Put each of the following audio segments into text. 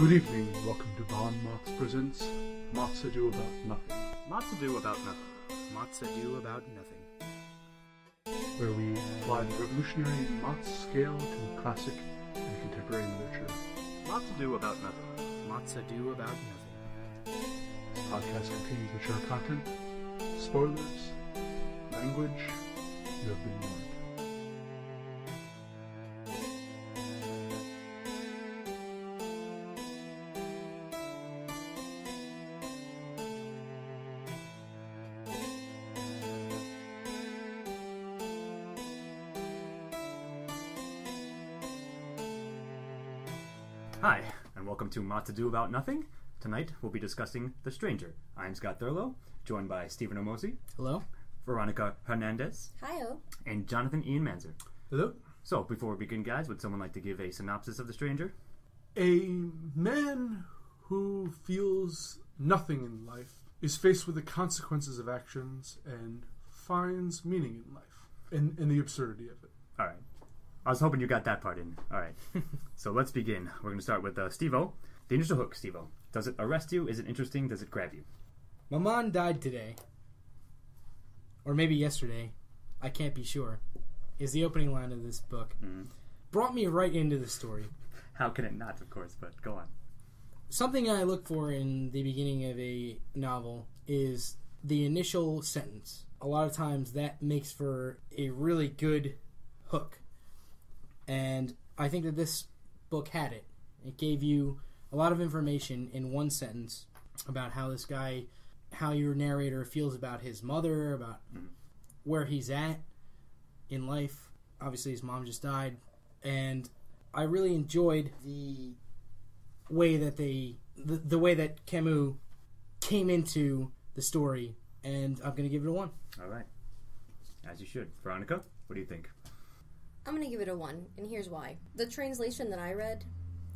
Good evening, and welcome to MOTS presents MOTS Ado About Nothing. MOTS Ado About Nothing. MOTS Ado About Nothing. Where we apply the revolutionary MOTS scale to classic and contemporary literature. MOTS Ado About Nothing. MOTS Ado About Nothing. This podcast contains mature content, spoilers, language. You have been warned. Hi, and welcome to MOTS Ado About Nothing. Tonight we'll be discussing The Stranger. I'm Scott Thurlow, joined by Stephen Omosi. Hello. Veronica Hernandez. Hi-o. And Jonathan Ian Manzer. Hello. So, before we begin, guys, would someone like to give a synopsis of The Stranger? A man who feels nothing in life is faced with the consequences of actions and finds meaning in life and the absurdity of it. All right. I was hoping you got that part in. All right. So let's begin. We're going to start with Steve-O. The initial hook, Steve-O. Does it arrest you? Is it interesting? Does it grab you? My mom died today. Or maybe yesterday. I can't be sure. Is the opening line of this book. Brought me right into the story. How can it not, of course, but go on. Something I look for in the beginning of a novel is the initial sentence. A lot of times that makes for a really good hook. And I think that this book had it. It gave you a lot of information in one sentence about how this guy, how your narrator feels about his mother, about where he's at in life. Obviously, his mom just died. And I really enjoyed the way that the way that Camus came into the story. And I'm going to give it a 1. All right. As you should. Veronica, what do you think? I'm going to give it a 1, and here's why. The translation that I read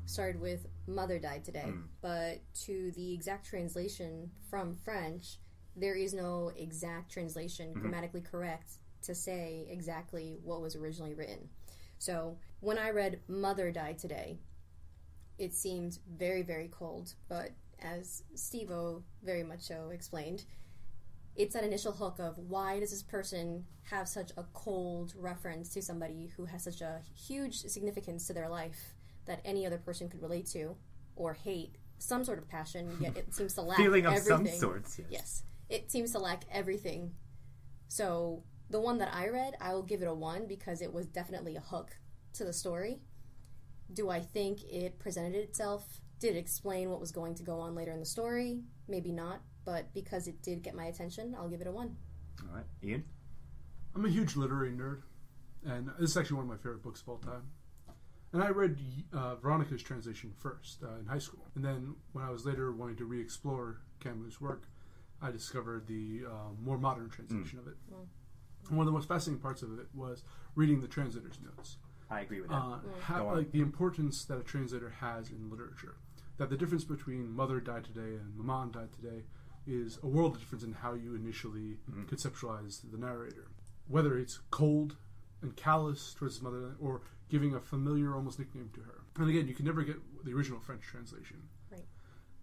started with "mother died today," but to the exact translation from French, there is no exact translation grammatically correct to say exactly what was originally written. So when I read "mother died today," it seemed very, very cold, but as Steve-O very much so explained, it's that initial hook of why does this person have such a cold reference to somebody who has such a huge significance to their life that any other person could relate to or hate, some sort of passion, yet it seems to lack feeling of everything. some sorts, yes. Yes. It seems to lack everything. So the one that I read, I will give it a 1 because it was definitely a hook to the story. Do I think it presented itself? Did it explain what was going to go on later in the story? Maybe not. But because it did get my attention, I'll give it a 1. All right. Ian? I'm a huge literary nerd, and this is actually one of my favorite books of all time. And I read Veronica's translation first in high school. And then when I was later wanting to re-explore Camus' work, I discovered the more modern translation of it. And one of the most fascinating parts of it was reading the translator's notes. I agree with that. Like the importance that a translator has in literature. That the difference between Mother Died Today and Maman Died Today is a world of difference in how you initially conceptualize the narrator. Whether it's cold and callous towards his mother or giving a familiar, almost nickname to her. And again, you can never get the original French translation. Right.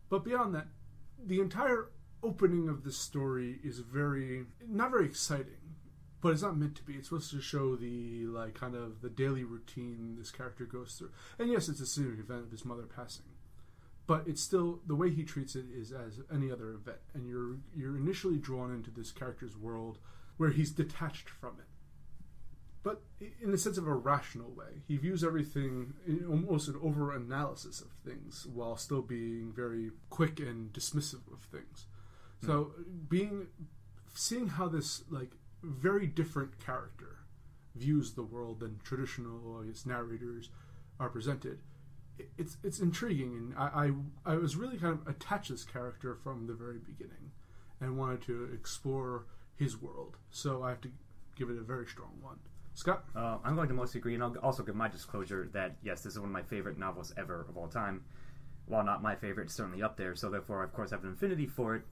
But beyond that, the entire opening of this story is not very exciting, but it's not meant to be. It's supposed to show the, kind of the daily routine this character goes through. And yes, it's a significant event of his mother passing. But it's still, the way he treats it is as any other event. And you're initially drawn into this character's world where he's detached from it. But in the sense of a rational way. He views everything in almost an over-analysis of things while still being very quick and dismissive of things. So seeing how this very different character views the world than traditional narrators are presented, it's intriguing, and I was really kind of attached to this character from the very beginning and wanted to explore his world. So I have to give it a very strong 1. Scott? I'm going to mostly agree, and I'll also give my disclosure that, yes, this is one of my favorite novels ever of all time. While not my favorite, it's certainly up there, so therefore, of course, I have an affinity for it.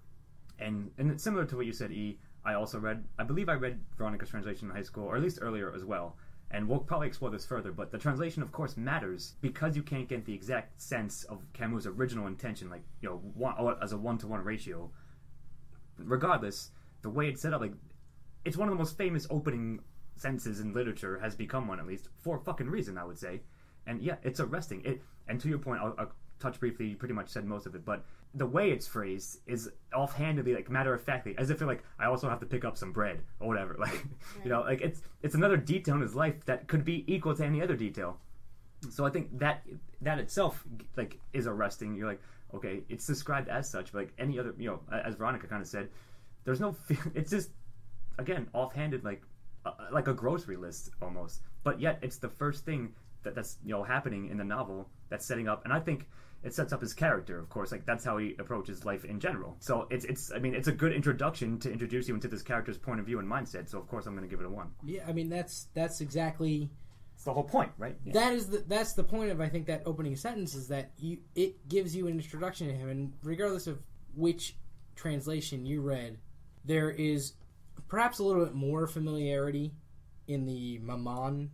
And it's similar to what you said, E, I believe I read Veronica's translation in high school, or at least earlier as well. And we'll probably explore this further, but the translation, of course, matters because you can't get the exact sense of Camus' original intention, like, as a 1-to-1 ratio. Regardless, the way it's set up, like, it's one of the most famous opening sentences in literature, has become one at least, for a fucking reason, I would say. And yeah, it's arresting. And to your point, I'll touch briefly, you pretty much said most of it, but the way it's phrased is offhandedly, like, matter-of-factly, as if you're like, I also have to pick up some bread, or whatever. Like, like, it's another detail in his life that could be equal to any other detail. So I think that itself, like, is arresting. You're like, okay, it's described as such, but like any other, as Veronica kind of said, there's no, it's just, again, offhanded, like a grocery list, almost. But yet, it's the first thing that's happening in the novel that's setting up, and I think it sets up his character, of course. Like, that's how he approaches life in general. So it's a good introduction to introduce you into this character's point of view and mindset. So of course I'm going to give it a 1. Yeah, I mean that's exactly. It's the whole point, right? Yeah. That's the point of, I think, that opening sentence, is that it gives you an introduction to him, and regardless of which translation you read, there is perhaps a little bit more familiarity in the Maman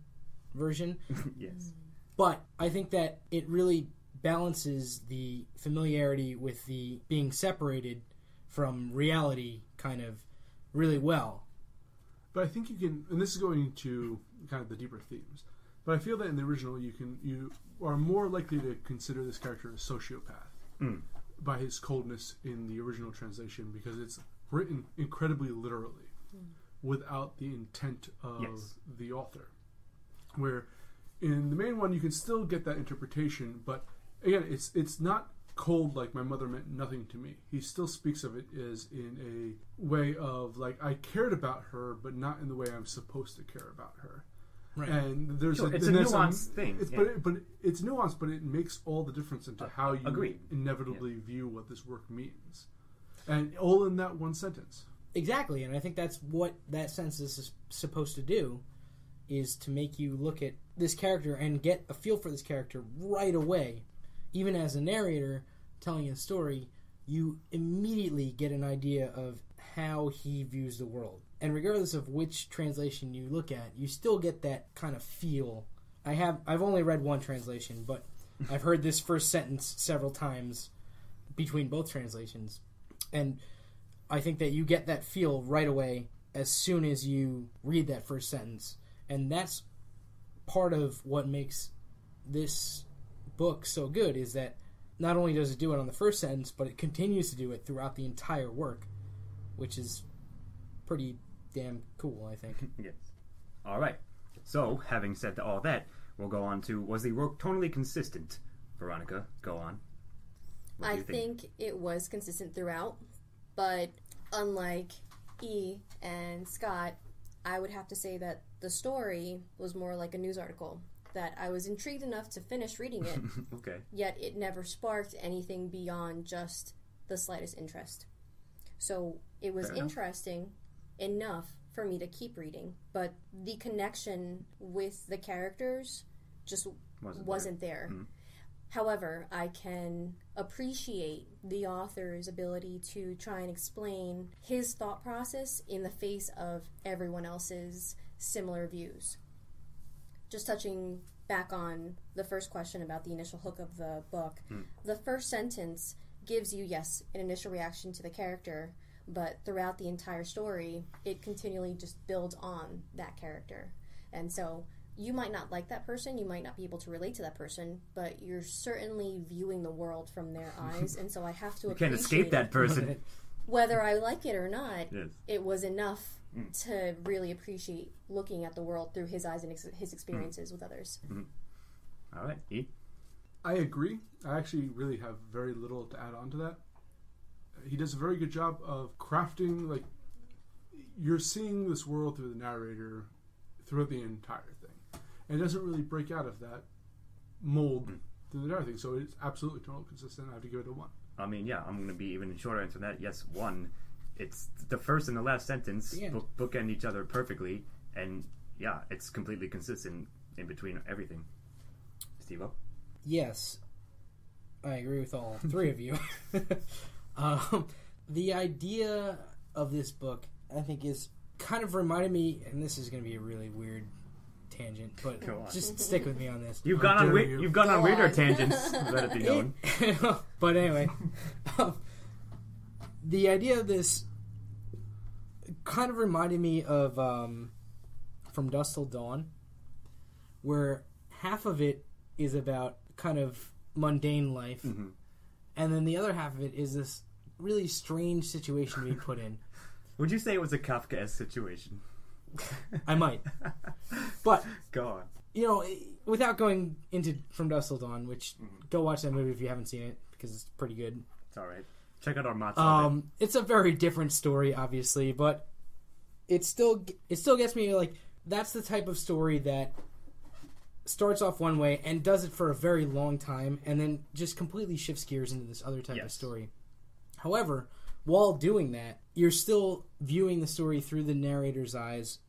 version. Yes. But I think that it really balances the familiarity with the being separated from reality kind of really well. But I think you can, and this is going into kind of the deeper themes, but I feel that in the original you are more likely to consider this character a sociopath by his coldness in the original translation, because it's written incredibly literally without the intent of the author. Where in the main one you can still get that interpretation, but again, it's not cold like my mother meant nothing to me. He still speaks of it as in a way of, like, I cared about her, but not in the way I'm supposed to care about her. Right. And there's it's a nuanced thing. But it's nuanced, but it makes all the difference into how you inevitably view what this work means. And all in that one sentence. Exactly, and I think that's what that sentence is supposed to do, is to make you look at this character and get a feel for this character right away. Even as a narrator telling a story, you immediately get an idea of how he views the world. And regardless of which translation you look at, you still get that kind of feel. I've only read one translation, but I've heard this first sentence several times between both translations. And I think that you get that feel right away as soon as you read that first sentence. And that's part of what makes this book so good, is that not only does it do it on the first sentence, but it continues to do it throughout the entire work, which is pretty damn cool, I think. Yes. All right. So, having said all that, we'll go on to, was the work tonally consistent? Veronica, go on. I think it was consistent throughout, but unlike E and Scott, I would have to say that the story was more like a news article, that I was intrigued enough to finish reading it, okay. Yet it never sparked anything beyond just the slightest interest. So it was interesting enough for me to keep reading, but the connection with the characters just wasn't there. Mm-hmm. However, I can appreciate the author's ability to try and explain his thought process in the face of everyone else's similar views. Just touching back on the first question about the initial hook of the book, the first sentence gives you, yes, an initial reaction to the character, but throughout the entire story, it continually just builds on that character. And so you might not like that person, you might not be able to relate to that person, but you're certainly viewing the world from their eyes, and so I have to appreciate... You can't escape that person. Whether I like it or not, it was enough to really appreciate looking at the world through his eyes and his experiences with others. All right, E? I agree. I actually really have very little to add on to that. He does a very good job of crafting, like, you're seeing this world through the narrator throughout the entire thing. And it doesn't really break out of that mold through the entire thing. So it's absolutely totally consistent. I have to give it a 1. I mean, yeah, I'm going to be even shorter answer than that. Yes, 1. It's the first and the last sentence bookend each other perfectly. And, yeah, it's completely consistent in between everything. Steve-O? Yes. I agree with all three of you. The idea of this book, I think, is kind of reminded me, and this is going to be a really weird tangent, but Go on. just stick with me on this. You've How gone on dare you. you've gone Go on weirder on. tangents. Let it be known. But anyway, the idea of this kind of reminded me of From Dusk Till Dawn, where half of it is about kind of mundane life, Mm-hmm. and then the other half of it is this really strange situation we put in. Would you say it was a Kafkaesque situation? I might, but Go on. you know, without going into From Dusk Till Dawn, which go watch that movie if you haven't seen it because it's pretty good. It's all right. Check out our MOTS Ado. It's a very different story, obviously, but it still gets me like that's the type of story that starts off one way and does it for a very long time, and then just completely shifts gears into this other type of story. However, while doing that, you're still viewing the story through the narrator's eyes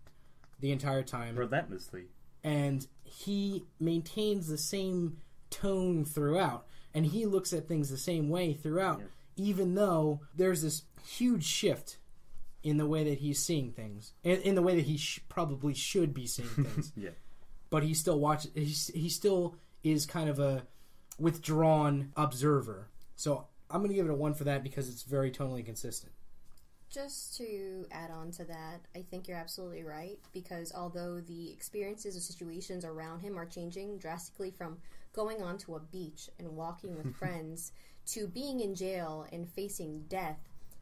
the entire time. Relentlessly. And he maintains the same tone throughout. And he looks at things the same way throughout, even though there's this huge shift in the way that he's seeing things. In the way that he probably should be seeing things. Yeah. But he still he still is kind of a withdrawn observer. So I'm going to give it a 1 for that because it's very tonally consistent. Just to add on to that, I think you're absolutely right, because although the experiences or situations around him are changing drastically from going onto a beach and walking with friends to being in jail and facing death,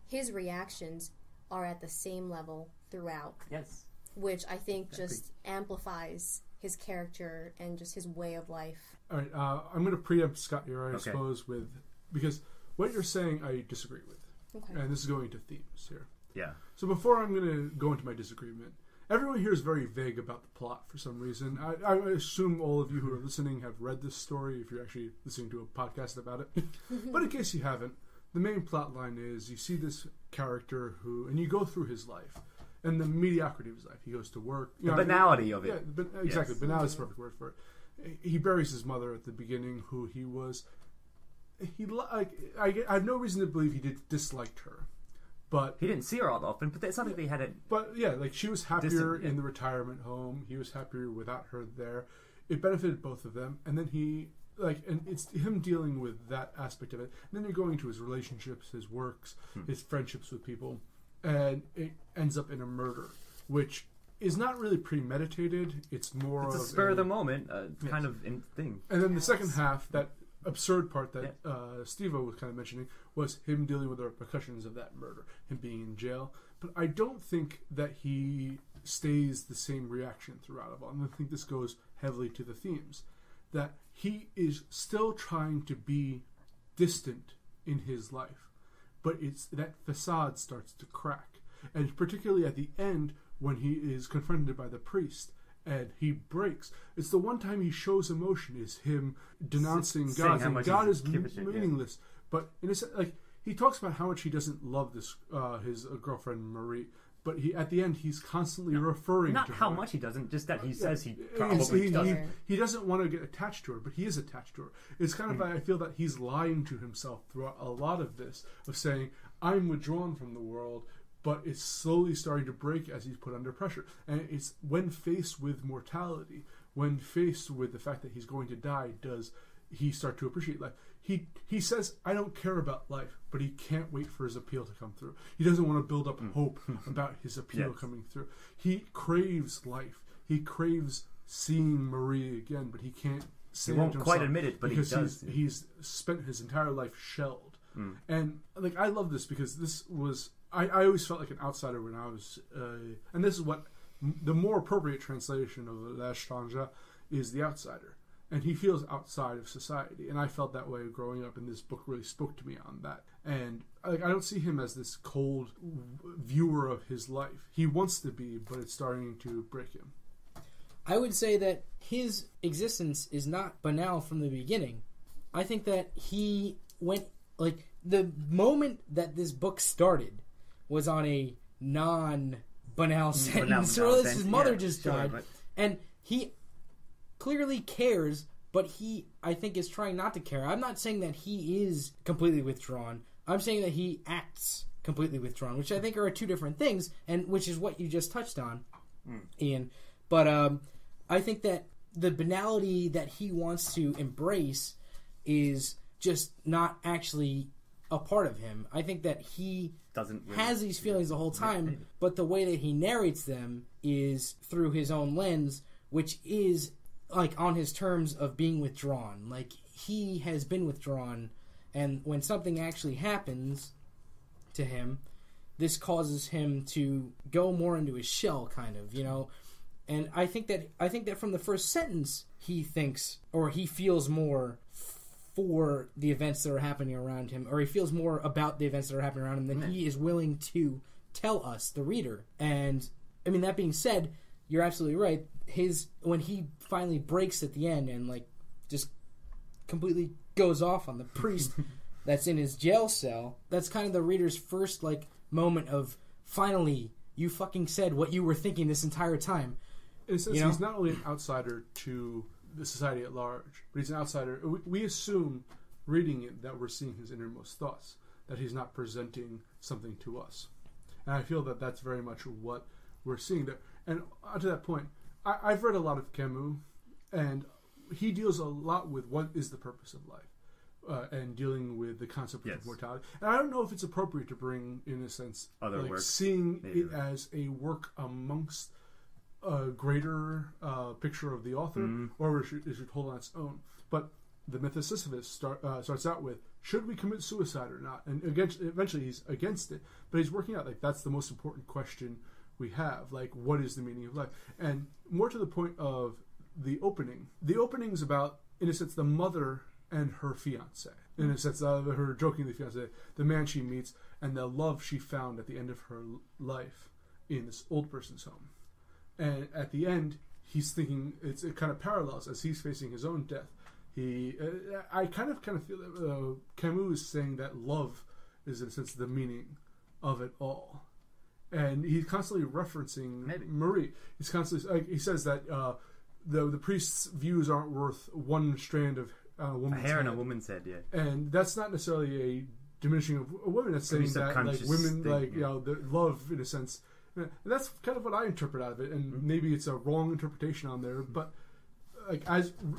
his reactions are at the same level throughout. Yes. Which I think just amplifies his character and just his way of life. All right, I'm going to preempt Scott here, I Okay. suppose, because what you're saying I disagree with. Okay. And this is going to themes here. Yeah. So before I'm going to go into my disagreement, everyone here is very vague about the plot for some reason. I assume all of you who are listening have read this story if you're actually listening to a podcast about it. But in case you haven't, the main plot line is you see this character and you go through his life and the mediocrity of his life. He goes to work. The banality of it. Yeah, exactly. Yes. Banality is the perfect word for it. He buries his mother at the beginning, who I have no reason to believe he disliked her, but He didn't see her all often, but it's not like they had it. But yeah, like she was happier Distant, yeah. in the retirement home. He was happier without her there. It benefited both of them, and then and it's him dealing with that aspect of it. And then you're going to his relationships, his works, his friendships with people, and it ends up in a murder, which is not really premeditated. It's more It's a of spur of the moment kind of thing. And then the second half, that absurd part that Steve-O was kind of mentioning, was him dealing with the repercussions of that murder, him being in jail. But I don't think that he stays the same reaction throughout of all. And I think this goes heavily to the themes, that he is still trying to be distant in his life, but it's that facade starts to crack. And particularly at the end, when he is confronted by the priest and he breaks, it's the one time he shows emotion is him denouncing Saying God, how saying much God he is gives a shit, meaningless. But in a sense, like, he talks about how much he doesn't love this his girlfriend Marie, but at the end he's constantly referring Not to her. how much he doesn't, just that he says he He's- probably does. he doesn't want to get attached to her, but he is attached to her. It's kind of like, I feel that he's lying to himself throughout a lot of this, of saying, I'm withdrawn from the world, but it's slowly starting to break as he's put under pressure. And it's when faced with mortality, when faced with the fact that he's going to die, does he start to appreciate life. He says, I don't care about life, but he can't wait for his appeal to come through. He doesn't want to build up hope about his appeal coming through. He craves life. He craves seeing Marie again, but he can't say He won't it to quite himself admit it, but he because does. he's spent his entire life shelled. And like, I love this because this was, I always felt like an outsider when I was, and this is what the more appropriate translation of L'Étranger is, the outsider. And he feels outside of society, and I felt that way growing up, and this book really spoke to me on that. And like, I don't see him as this cold viewer of his life. He wants to be, but it's starting to break him. I would say that his existence is not banal from the beginning. I think that he went, like, the moment that this book started was on a non-banal sentence. So his mother just died. But And he clearly cares, but he, I think, is trying not to care. I'm not saying that he is completely withdrawn. I'm saying that he acts completely withdrawn, which I think are two different things, and which is what you just touched on, Ian. But I think that the banality that he wants to embrace is just not actually a part of him. I think that he doesn't really, has these feelings the whole time, but the way that he narrates them is through his own lens, which is like on his terms of being withdrawn. Like, he has been withdrawn, and when something actually happens to him, this causes him to go more into his shell, kind of, you know. And I think that from the first sentence, he thinks, or he feels more for the events that are happening around him, or he feels more about the events that are happening around him than he is willing to tell us, the reader. And I mean, that being said, you're absolutely right. When he finally breaks at the end and like just completely goes off on the priest that's in his jail cell, that's kind of the reader's first like moment of, finally, you fucking said what you were thinking this entire time. In a sense, he's not only an outsider to the society at large, but he's an outsider. We assume, reading it, that we're seeing his innermost thoughts, that he's not presenting something to us. And I feel that that's very much what we're seeing there. And to that point, I've read a lot of Camus, and he deals a lot with what is the purpose of life, and dealing with the concept of mortality. And I don't know if it's appropriate to bring, in a sense, other work, seeing it as a work amongst a greater picture of the author, or it should hold on its own. But the myth of Sisyphus starts out with, should we commit suicide or not? And eventually he's against it, but he's working out like that's the most important question we have. Like, what is the meaning of life? And more to the point of the opening. The opening's about, in a sense, the mother and her fiancé. In a sense, her jokingly fiancé, the man she meets, and the love she found at the end of her life in this old person's home. And at the end, he's thinking, it kind of parallels as he's facing his own death. I kind of feel that Camus is saying that love is, in a sense, the meaning of it all. And he's constantly referencing Marie. He's constantly, he says that the priest's views aren't worth one strand of a woman's hair head. in a woman's head, yeah. And that's not necessarily a diminishing of a woman. That's saying that like women, thing, like the love, in a sense. And that's kind of what I interpret out of it, and maybe it's a wrong interpretation on there. But like,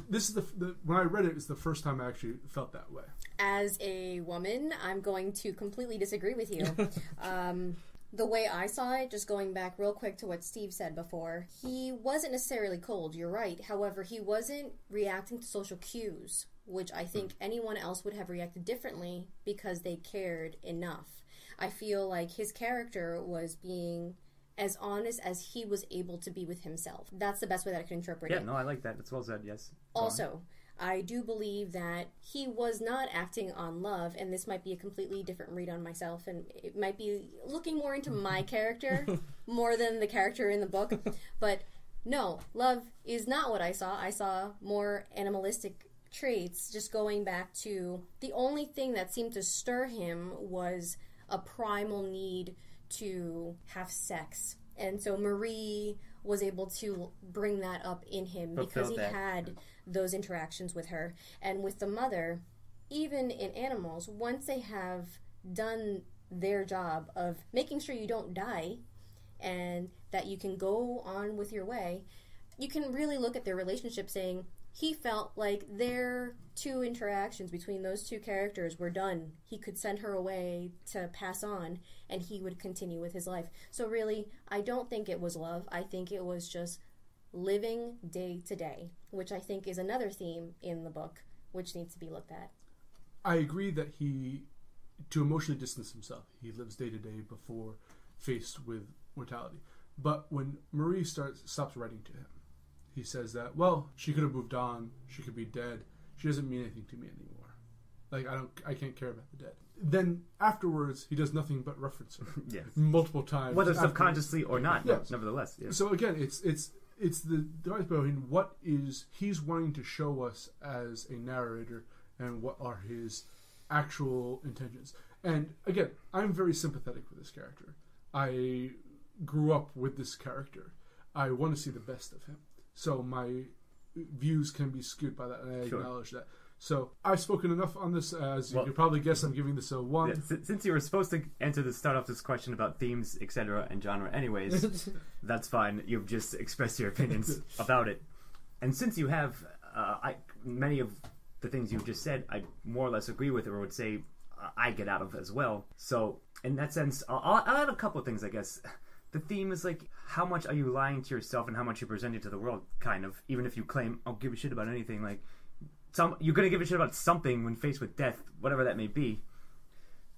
this is when I read it, it's the first time I actually felt that way. As a woman, I'm going to completely disagree with you. The way I saw it, just going back real quick to what Steve said before, he wasn't necessarily cold, you're right. However, he wasn't reacting to social cues, which I think anyone else would have reacted differently because they cared enough. I feel like his character was being as honest as he was able to be with himself. That's the best way that I can interpret it. Yeah, no, I like that. It's well said, yes. Also, I do believe that he was not acting on love, and this might be a completely different read on myself, and it might be looking more into my character more than the character in the book. But no, love is not what I saw. I saw more animalistic traits, just going back to the only thing that seemed to stir him was a primal need to have sex. And so Marie was able to bring that up in him because he had those interactions with her. And with the mother, even in animals, once they have done their job of making sure you don't die and that you can go on with your way, you can really look at their relationship saying, he felt like their two interactions between those two characters were done. He could send her away to pass on, and he would continue with his life. So really, I don't think it was love. I think it was just living day to day, which I think is another theme in the book, which needs to be looked at. I agree that to emotionally distance himself, he lives day to day before faced with mortality. But when Marie stops writing to him, he says that, well, she could have moved on. She could be dead. She doesn't mean anything to me anymore. Like, I can't care about the dead. Then afterwards, he does nothing but reference her multiple times, whether subconsciously or not. Yes. Nevertheless. Yes. So again, it's the difference between what is he's wanting to show us as a narrator and what are his actual intentions. And again, I'm very sympathetic with this character. I grew up with this character. I want to see the best of him. So my views can be skewed by that, and I acknowledge that. So I've spoken enough on this. As you can probably guess, I'm giving this a 1. Yeah, since you were supposed to start off this question about themes, etc., and genre anyways, that's fine. You've just expressed your opinions about it. And since you have many of the things you've just said, I more or less agree with, or would say I get out of as well. So in that sense, I'll add a couple of things, I guess. The theme is like, how much are you lying to yourself and how much you're presenting to the world, kind of. Even if you claim, I'll give a shit about anything, like, you're going to give a shit about something when faced with death, whatever that may be.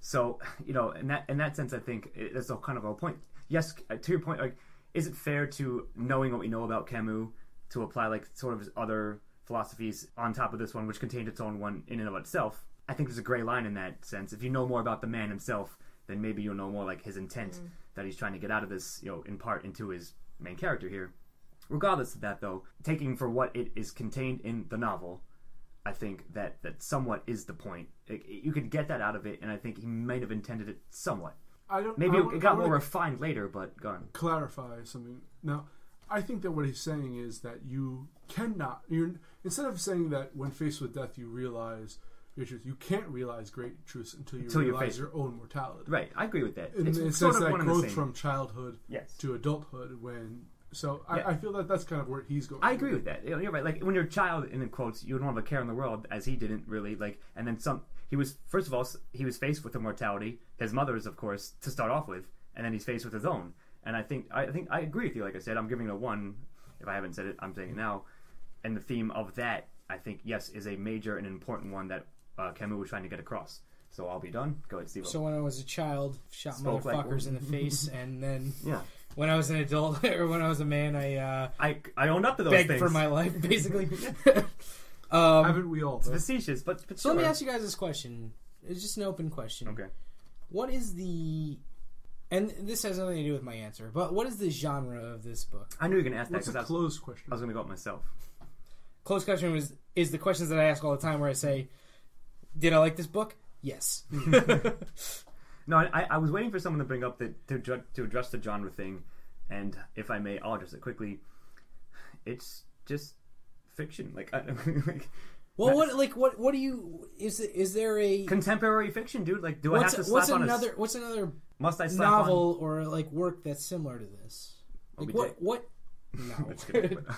So, you know, in that sense, I think that's kind of our point. Yes, to your point, like, is it fair to, knowing what we know about Camus, to apply like sort of his other philosophies on top of this one, which contained its own one in and of itself? I think there's a gray line in that sense. If you know more about the man himself, then maybe you'll know more like his intent that he's trying to get out of this, you know, in part into his main character here. Regardless of that, though, taking for what it is contained in the novel, I think that somewhat is the point. You could get that out of it, and I think he might have intended it somewhat. Maybe it got more refined later, but go on. Clarify something. Now, I think that what he's saying is that you cannot... instead of saying that when faced with death you realize your truth, you can't realize great truths until you realize your own mortality. Right, I agree with that. And it says that growth from childhood yes. to adulthood So I feel that that's kind of where he's going. I agree with that. You're right. Like when you're a child, in quotes, you don't have a care in the world, as he didn't really. Like, and then some. He was first of all he was faced with a mortality. His mother's, of course, to start off with, and then he's faced with his own. And I think I agree with you. Like I said, I'm giving it a 1. If I haven't said it, I'm saying it now. And the theme of that, I think, yes, is a major and important one that Camus was trying to get across. So I'll be done. Go ahead, Steve. So when I was a child, shot motherfuckers in the face, and then yeah. When I was an adult or when I was a man, I owned up to those begged things for my life, basically. Haven't we all? It's facetious, but so sure. let me ask you guys this question. It's just an open question. Okay. What is the... And this has nothing to do with my answer, but what is the genre of this book? I knew you were going to ask that. What's a closed question? I was going to go up myself. Closed question is the questions that I ask all the time where I say, did I like this book? Yes. No, I was waiting for someone to bring up to address the genre thing, and if I may, I'll address it quickly. It's just fiction. Well, what do you... Is there a... Contemporary fiction, dude. Like, do I have to slap on what's another must I slap novel on? or, like, work that's similar to this? Like, what... No. That's good, but,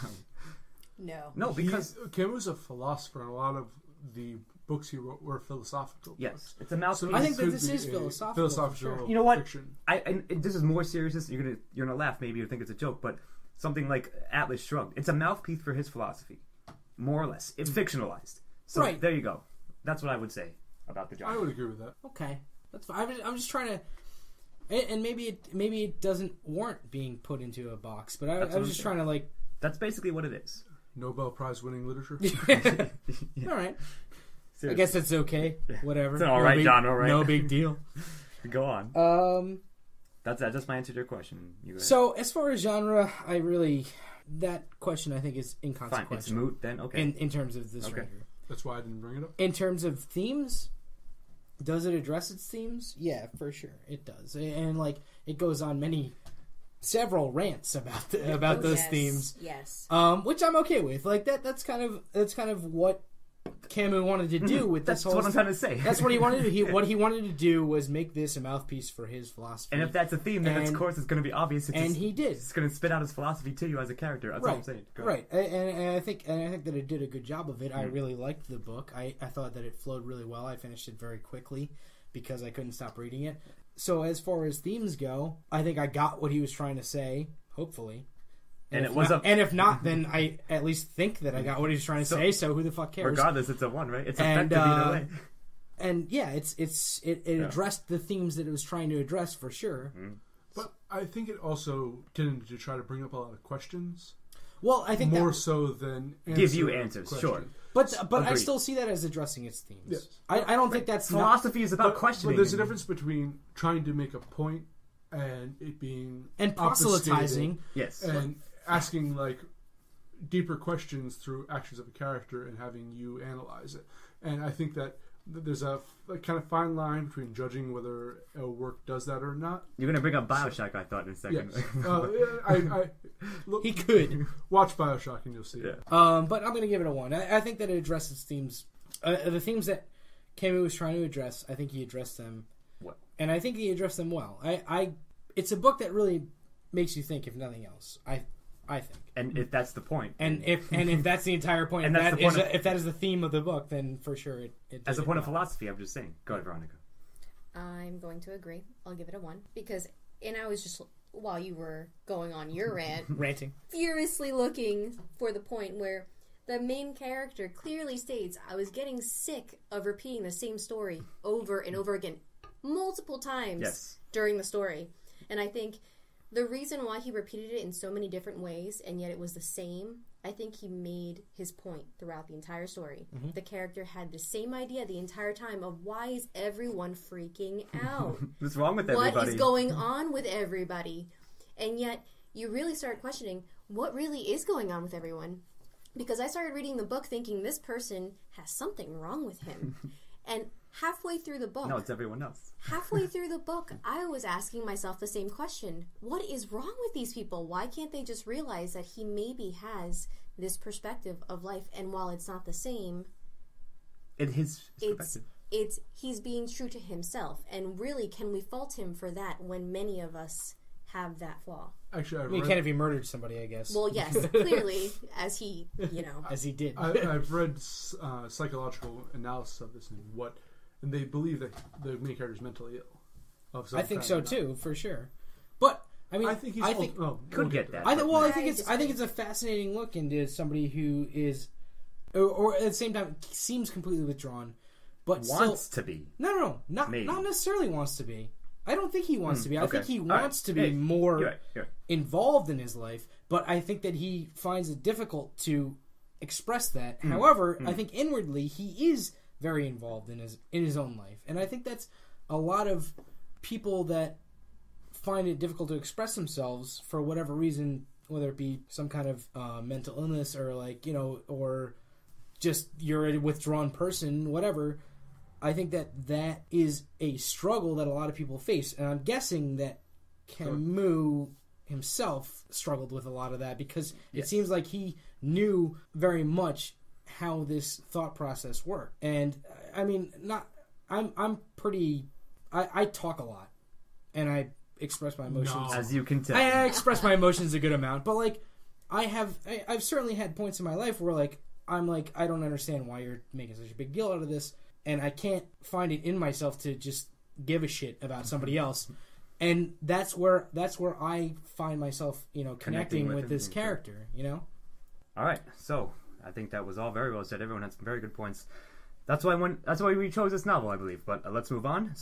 No, because... Camus was a philosopher, and a lot of the books he wrote were philosophical. Yes. It's a mouthpiece. So I think that this is philosophical. Sure. You know what? Fiction. And this is more serious. You're gonna laugh maybe or think it's a joke, but something like Atlas Shrugged. It's a mouthpiece for his philosophy. More or less. It's fictionalized. So right. There you go. That's what I would say about the genre. I would agree with that. Okay. That's fine. I'm just trying to... And maybe it doesn't warrant being put into a box, but I was just trying to, like... That's basically what it is. Nobel Prize winning literature. Yeah. All right. Seriously. I guess it's okay. Whatever. It's all right, John. All right. No big deal. Go on. That's my answer to your question. So as far as genre, that question I think is inconsequential. Fine. It's moot then. Okay. In terms of this right here. That's why I didn't bring it up. In terms of themes, does it address its themes? Yeah, for sure, it does. And like it goes on several rants about those themes. Yes. Which I'm okay with. Like that's kind of what Camus wanted to do with this whole... That's what I'm trying to say. That's what he wanted to do. What he wanted to do was make this a mouthpiece for his philosophy. And if that's a theme, then of course it's going to be obvious. He did. It's going to spit out his philosophy to you as a character. That's all I'm saying. Right. And I think that it did a good job of it. I really liked the book. I thought that it flowed really well. I finished it very quickly because I couldn't stop reading it. So as far as themes go, I think I got what he was trying to say, hopefully. And if not, then I at least think that I got what he was trying to say. So who the fuck cares? Regardless, it's a 1, right? It's effective either way. And yeah, it addressed the themes that it was trying to address for sure. Mm. But I think it also tended to try to bring up a lot of questions. Well, I think more so than give you answers. Questions. Sure, but I still see that as addressing its themes. Yes. I don't think that's philosophy is about questioning. But there's a difference between trying to make a point and it being proselytizing. Yes, and asking like deeper questions through actions of a character and having you analyze it. And I think that there's a kind of fine line between judging whether a work does that or not. You're going to bring up BioShock, I thought, in a second. Yes. Look, he could watch BioShock and you'll see it. But I'm going to give it a 1. I think that it addresses themes. The themes that Camus was trying to address, I think he addressed them. What? And I think he addressed them well. It's a book that really makes you think, if nothing else. I think. And if that's the point, And if that's the entire point, And if that's that the point is of- if that is the theme of the book, then for sure it as a did point it of well. philosophy, I'm just saying. Go ahead, Veronica. I'm going to agree. I'll give it a 1 because, and I was just, while you were going on your rant, ranting. furiously looking for the point where the main character clearly states, I was getting sick of repeating the same story over and over again multiple times Yes. during the story. And I think the reason why he repeated it in so many different ways and yet it was the same, I think he made his point throughout the entire story. Mm-hmm. The character had the same idea the entire time of why is everyone freaking out? What's wrong with everybody? What is going on with everybody? And yet you really start questioning what really is going on with everyone. Because I started reading the book thinking this person has something wrong with him. And halfway through the book, No, it's everyone else. halfway through the book, I was asking myself the same question. What is wrong with these people? Why can't they just realize that he maybe has this perspective of life, and while it's not the same, In his it's perspective. he's being true to himself. And really, can we fault him for that when many of us have that flaw? Actually, I mean, you can't if he murdered somebody, I guess. Well, yes, clearly, as he, as he did. I've read psychological analysis of this and they believe that the main character is mentally ill. Of some I think kind so or not. too, for sure. But I mean, I think he's Could get that. I but- think it's a fascinating look into somebody who is, or at the same time seems completely withdrawn, but wants still, to be. No, not necessarily wants to be. I don't think he wants to be. I think he wants to be more You're right. involved in his life, but I think that he finds it difficult to express that. However, I think inwardly he is very involved in his own life, and I think that's a lot of people that find it difficult to express themselves for whatever reason, whether it be some kind of mental illness or or just you're a withdrawn person, whatever. I think that is a struggle that a lot of people face, and I'm guessing that Camus himself struggled with a lot of that because it seems like he knew very much how this thought process worked. And I mean, I'm pretty. I talk a lot, and I express my emotions. As you can tell. I express my emotions a good amount, but I've certainly had points in my life where I'm I don't understand why you're making such a big deal out of this. And I can't find it in myself to just give a shit about somebody else, and that's where I find myself, connecting with this character, All right, so I think that was all very well said. Everyone had some very good points. That's why we chose this novel, I believe. But let's move on.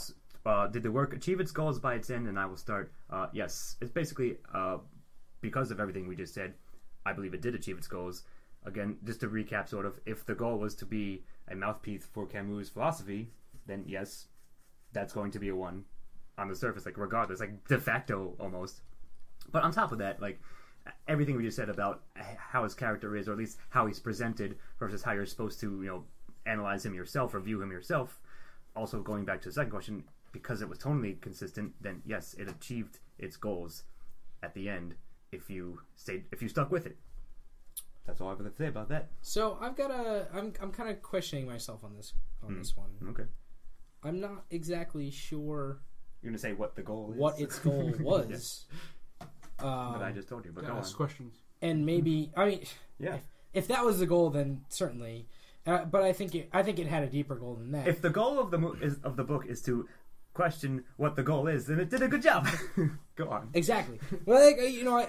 Did the work achieve its goals by its end? And I will start. Yes, it's basically because of everything we just said. I believe it did achieve its goals. Again, just to recap, sort of, if the goal was to be a mouthpiece for Camus' philosophy, then yes, that's going to be a 1 on the surface, regardless, de facto almost. But on top of that, everything we just said about how his character is, or at least how he's presented, versus how you're supposed to, analyze him yourself or view him yourself. Also, going back to the second question, because it was tonally consistent, then yes, it achieved its goals at the end if you stuck with it. That's all I have to say about that. So I'm kind of questioning myself on this one. Okay. I'm not exactly sure You're gonna say what the goal is. what its goal was. But I just told you. But go on. ask questions. And maybe if that was the goal, then certainly. But I think it had a deeper goal than that. If the goal of the book is to question what the goal is, then it did a good job. Go on. Exactly. Well,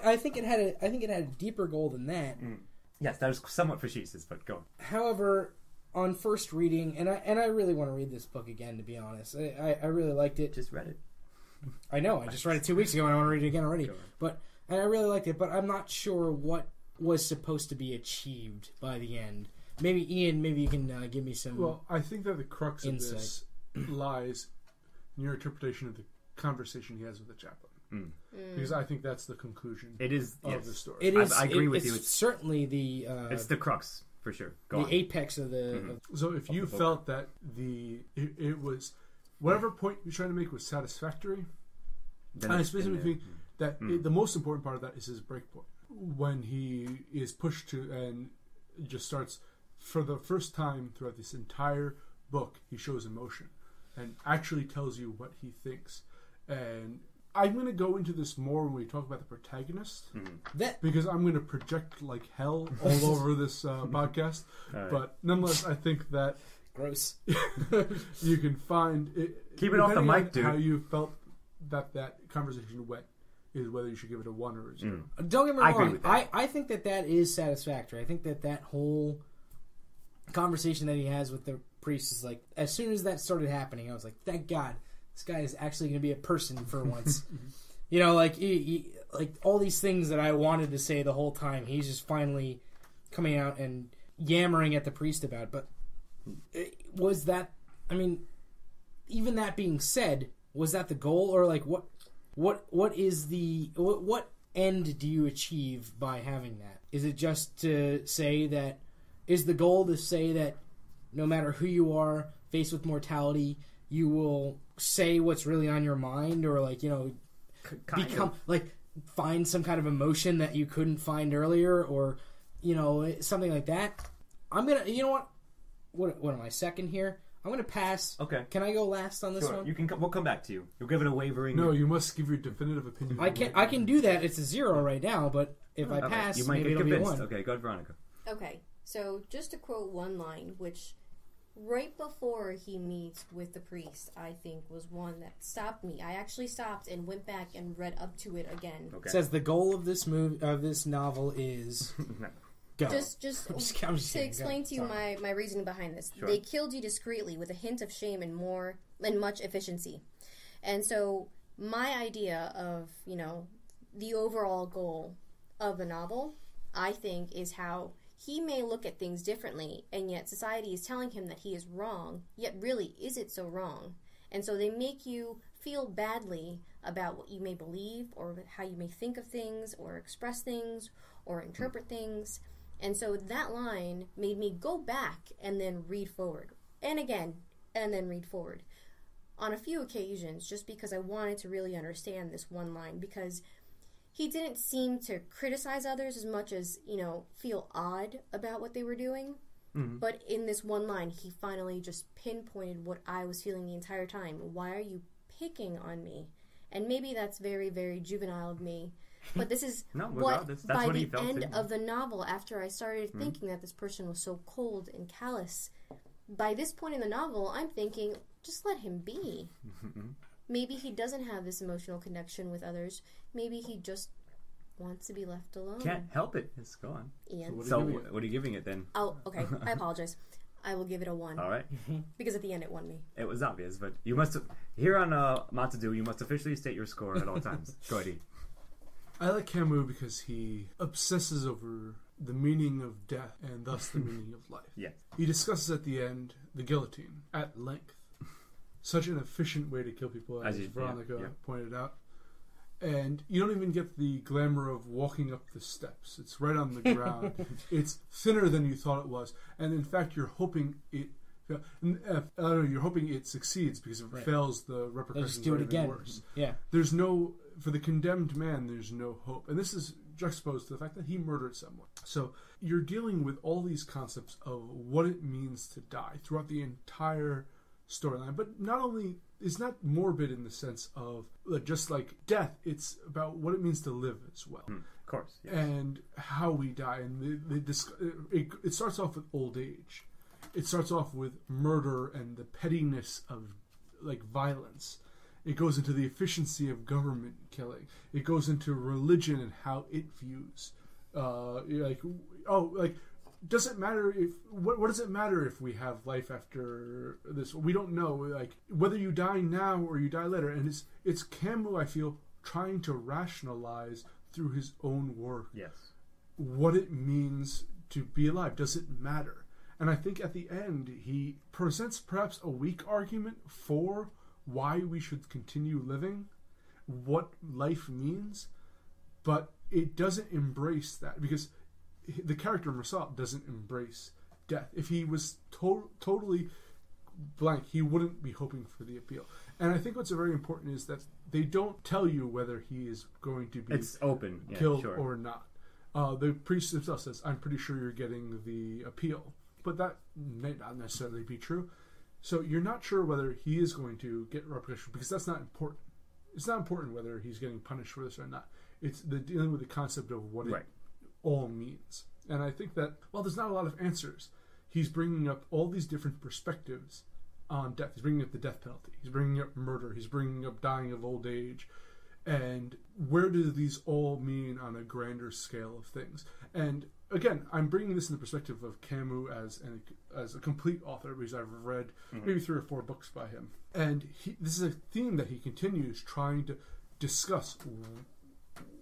I think it had a deeper goal than that. Yes, that was somewhat facetious, but go on. However, on first reading, and I really want to read this book again, to be honest. I really liked it. Just read it. I know. I just read it 2 weeks ago, and I want to read it again already. And I really liked it, but I'm not sure what was supposed to be achieved by the end. Maybe Ian, you can give me some. Well, I think that the crux insight. of this lies in your interpretation of the conversation he has with the chaplain. Because I think that's the conclusion. It is of the story. It is. I agree with you. It's certainly the. It's the crux for sure. Go the on. apex of the. So if you felt that it was whatever point you're trying to make was satisfactory, I specifically think that the most important part of that is his breakpoint when he is pushed to and just starts for the first time throughout this entire book. He shows emotion and actually tells you what he thinks, and I'm going to go into this more when we talk about the protagonist, because I'm going to project like hell all over this podcast. Right. But nonetheless, I think that gross. You can find it. Keep it off the mic, dude. How you felt that conversation went is whether you should give it a 1 or a 0. Don't get me wrong. I think that is satisfactory. I think that whole conversation that he has with the priest is like, as soon as that started happening, I was like, thank God, this guy is actually going to be a person for once. You know, like like all these things that I wanted to say the whole time, he's just finally coming out and yammering at the priest about. But was that? I mean, even that being said, was that the goal, or like what is the what end do you achieve by having that? Is it just to say that? Is the goal to say that no matter who you are, faced with mortality, you will say what's really on your mind, or like, you know, like find some kind of emotion that you couldn't find earlier, or, you know, something like that? I'm gonna, you know what am I, second here? I'm gonna pass. Okay. Can I go last on this one? You can. We'll come back to you. You'll give it a wavering. No, you must give your definitive opinion. I can do that. It's a 0 right now, but if I pass, you might maybe get it'll convinced. be a 1. Okay, go ahead, Veronica. Okay, so just to quote one line, which right before he meets with the priest, I think was one that stopped me. I actually stopped and went back and read up to it again. Okay. It says the goal of this this novel is go. Just to explain to you my reasoning behind this. Sure. They killed you discreetly with a hint of shame and much efficiency. And so my idea of, you know, the overall goal of the novel, I think, is how he may look at things differently, and yet society is telling him that he is wrong, yet really, is it so wrong? And so they make you feel badly about what you may believe, or how you may think of things, or express things, or interpret things. And so that line made me go back and then read forward. And again, and then read forward. On a few occasions, just because I wanted to really understand this one line, because he didn't seem to criticize others as much as, you know, feel odd about what they were doing. Mm-hmm. But in this one line, he finally just pinpointed what I was feeling the entire time. Why are you picking on me? And maybe that's very, very juvenile of me. But this is by the end of the novel, after I started thinking that this person was so cold and callous, by this point in the novel, I'm thinking, just let him be. Maybe he doesn't have this emotional connection with others. Maybe he just wants to be left alone. Can't help it. It's gone. Ian. So what are you giving it then? Oh, okay. I apologize. I will give it a 1. All right. Because at the end it won me. It was obvious, but you must here on MOTS Ado, you must officially state your score at all times. Go ahead. I like Camus because he obsesses over the meaning of death and thus the meaning of life. Yes. He discusses at the end the guillotine at length. Such an efficient way to kill people, as Veronica pointed out. And you don't even get the glamour of walking up the steps. It's right on the ground. It's thinner than you thought it was. And in fact, you're hoping it... you're hoping it succeeds, because if it fails, the repercussions are even worse. Yeah. There's no... For the condemned man, there's no hope. And this is juxtaposed to the fact that he murdered someone. So you're dealing with all these concepts of what it means to die throughout the entire storyline. But not only... It's not morbid in the sense of just like death. It's about what it means to live as well. Of course. Yes. And how we die. And it starts off with old age. It starts off with murder and the pettiness of like violence. It goes into the efficiency of government killing. It goes into religion and how it views. Does it matter if what does it matter if we have life after this? We don't know. Like whether you die now or you die later. And it's Camus, I feel, trying to rationalize through his own work. Yes. What it means to be alive. Does it matter? And I think at the end he presents perhaps a weak argument for why we should continue living, what life means, but it doesn't embrace that, because the character Marcel doesn't embrace death. If he was totally blank, he wouldn't be hoping for the appeal. And I think what's very important is that they don't tell you whether he is going to be killed or not. The priest himself says, I'm pretty sure you're getting the appeal. But that may not necessarily be true. So you're not sure whether he is going to get repercussions, because that's not important. It's not important whether he's getting punished for this or not. It's the dealing with the concept of what it all means. And I think that while there's not a lot of answers, he's bringing up all these different perspectives on death. He's bringing up the death penalty. He's bringing up murder. He's bringing up dying of old age. And where do these all mean on a grander scale of things? And again, I'm bringing this in the perspective of Camus as a complete author, because I've read maybe 3 or 4 books by him. And this is a theme that he continues trying to discuss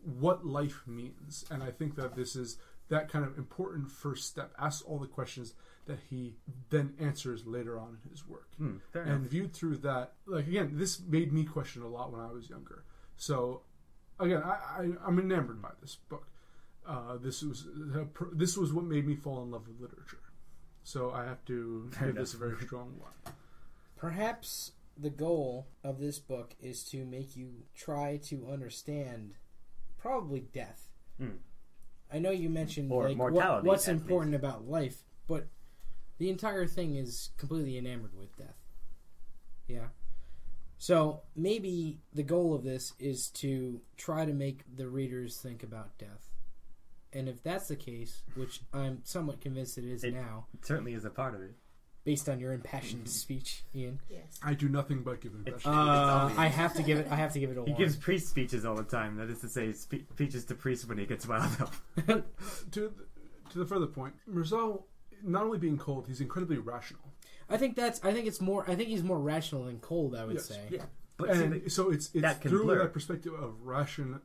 what life means. And I think that this is that kind of important first step. Asks all the questions that he then answers later on in his work. And viewed through that, like, again, this made me question a lot when I was younger. So, again, I'm enamored by this book. This was what made me fall in love with literature. So I have to give this a very strong one. Perhaps the goal of this book is to make you try to understand probably death. I know you mentioned or like mortality, what's important about life, but the entire thing is completely enamored with death. Yeah. So maybe the goal of this is to try to make the readers think about death. And if that's the case, which I'm somewhat convinced it is now. It certainly is a part of it. Based on your impassioned speech, Ian. Yes. I do nothing but give impassioned speech. I have to give it a 1. He gives priest speeches all the time. That is to say, speeches to priests when he gets wound up. To the further point, Mirzo, not only being cold, he's incredibly rational. I think he's more rational than cold, I would say. Yeah. But And so it's that through blur. that perspective of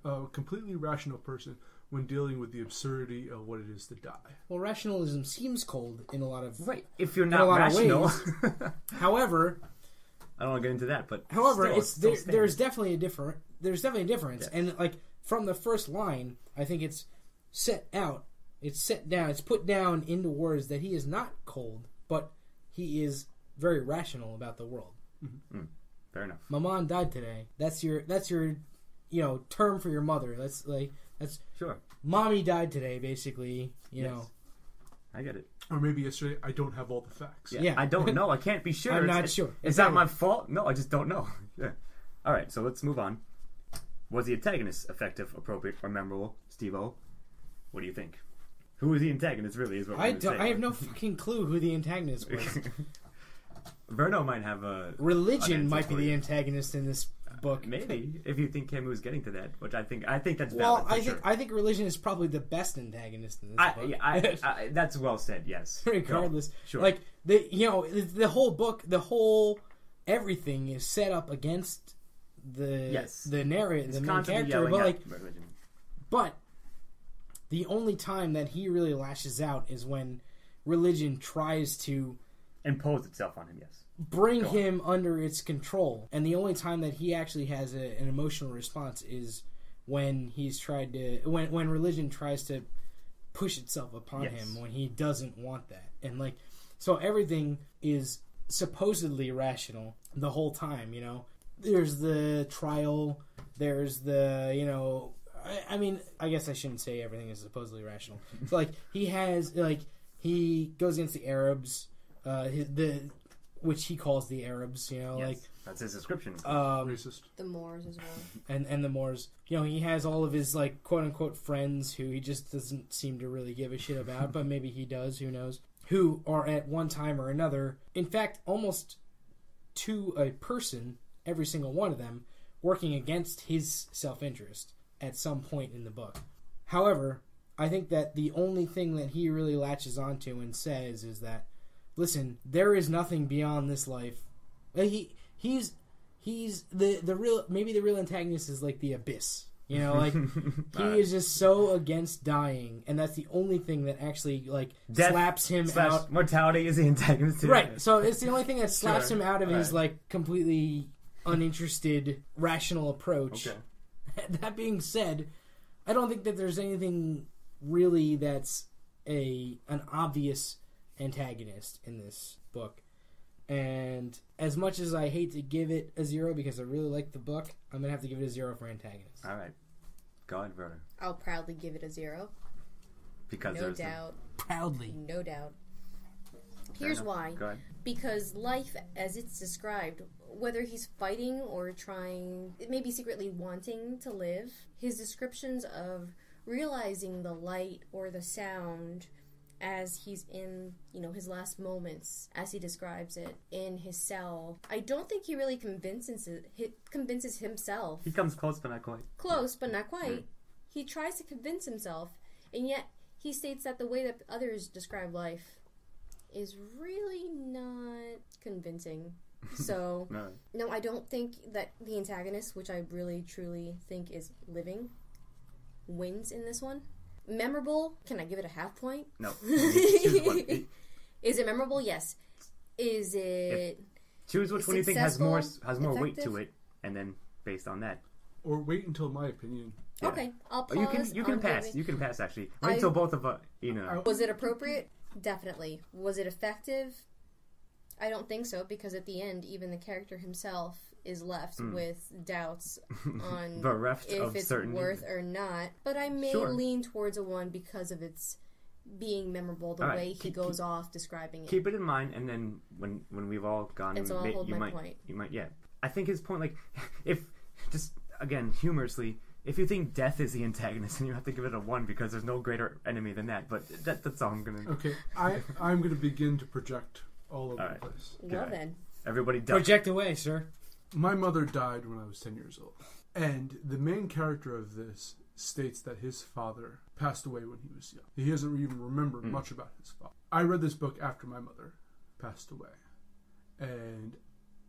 a completely rational person when dealing with the absurdity of what it is to die. Well, rationalism seems cold in a lot of If you're in a not lot of rational. ways. However, I don't want to get into that, but there's definitely a difference. Yes. And like from the first line, I think it's set out, it's set down, it's put down into words that he is not cold, but he is very rational about the world. Fair enough. Maman died today. That's your term for your mother. That's sure. Mommy died today, basically. You know. I get it. Or maybe yesterday, I don't have all the facts. Yeah. I don't know. I can't be sure. I'm not sure. Is that my fault? No, I just don't know. Yeah. All right, so let's move on. Was the antagonist effective, appropriate, or memorable? Steve-O, what do you think? Who was the antagonist, really, is what we're going to say. I have no fucking clue who the antagonist was. Verno might have a... Religion might be the antagonist in this book. Maybe, if you think Camus is getting to that, which I think that's valid. Well, sure. I think religion is probably the best antagonist in this book. I, that's well said. Yes. Regardless, sure. Like the whole book, everything is set up against the narrator, the main character. But the only time that he really lashes out is when religion tries to impose itself on him. Yes. Bring him under its control, and the only time that he actually has an emotional response is when when religion tries to push itself upon him when he doesn't want that. And so everything is supposedly rational the whole time, There's the trial, there's the, I mean, I guess I shouldn't say everything is supposedly rational. So he goes against the Arabs, which he calls the Arabs, that's his description. Racist. The Moors as well. And the Moors. He has all of his quote unquote friends who he just doesn't seem to really give a shit about, but maybe he does, who knows. Who are at one time or another, in fact, almost to a person, every single one of them, working against his self-interest at some point in the book. However, I think that the only thing that he really latches onto and says is that, listen, there is nothing beyond this life. He's the real, maybe the real antagonist is like the abyss. He is just so against dying, and that's the only thing that actually slaps him out. Mortality is the antagonist too. Right. So it's the only thing that slaps him out of his completely uninterested rational approach. Okay. That being said, I don't think that there's anything really that's an obvious antagonist in this book. And as much as I hate to give it a 0 because I really like the book, I'm going to have to give it a 0 for antagonist. All right. Go ahead, Verna. I'll proudly give it a 0. Because no doubt. Proudly. No doubt. Here's why. Go ahead. Because life, as it's described, whether he's fighting or trying, maybe secretly wanting to live, his descriptions of realizing the light or the sound as he's in, his last moments, as he describes it, in his cell. I don't think he really convinces himself. He comes close, but not quite. Close, but not quite. He tries to convince himself, and yet he states that the way that others describe life is really not convincing. So, no, I don't think that the antagonist, which I really, truly think is living, wins in this one. Memorable? Can I give it a half point? No. Choose one. Is it memorable? Yes. Is it? Choose which one you think has more weight to it, and then based on that. Or wait until my opinion. Yeah. Okay, I'll pause. You can pass. Giving... You can pass. Actually, wait until both of us. Was it appropriate? Definitely. Was it effective? I don't think so, because at the end, even the character himself is left with doubts on if it's certainty. Worth or not. But I may lean towards a 1 because of its being memorable, the way he goes off describing it. Keep it in mind, and then when we've all gone, and so I'll hold my point. You might, yeah. I think his point, like, if just again humorously, if you think death is the antagonist, then you have to give it a 1 because there's no greater enemy than that. But that's all I'm gonna. Okay, I'm gonna begin to project all over the place. Well then, everybody project away, sir. My mother died when I was 10 years old, and the main character of this states that his father passed away when he was young. He doesn't even remember much about his father. I read this book after my mother passed away, and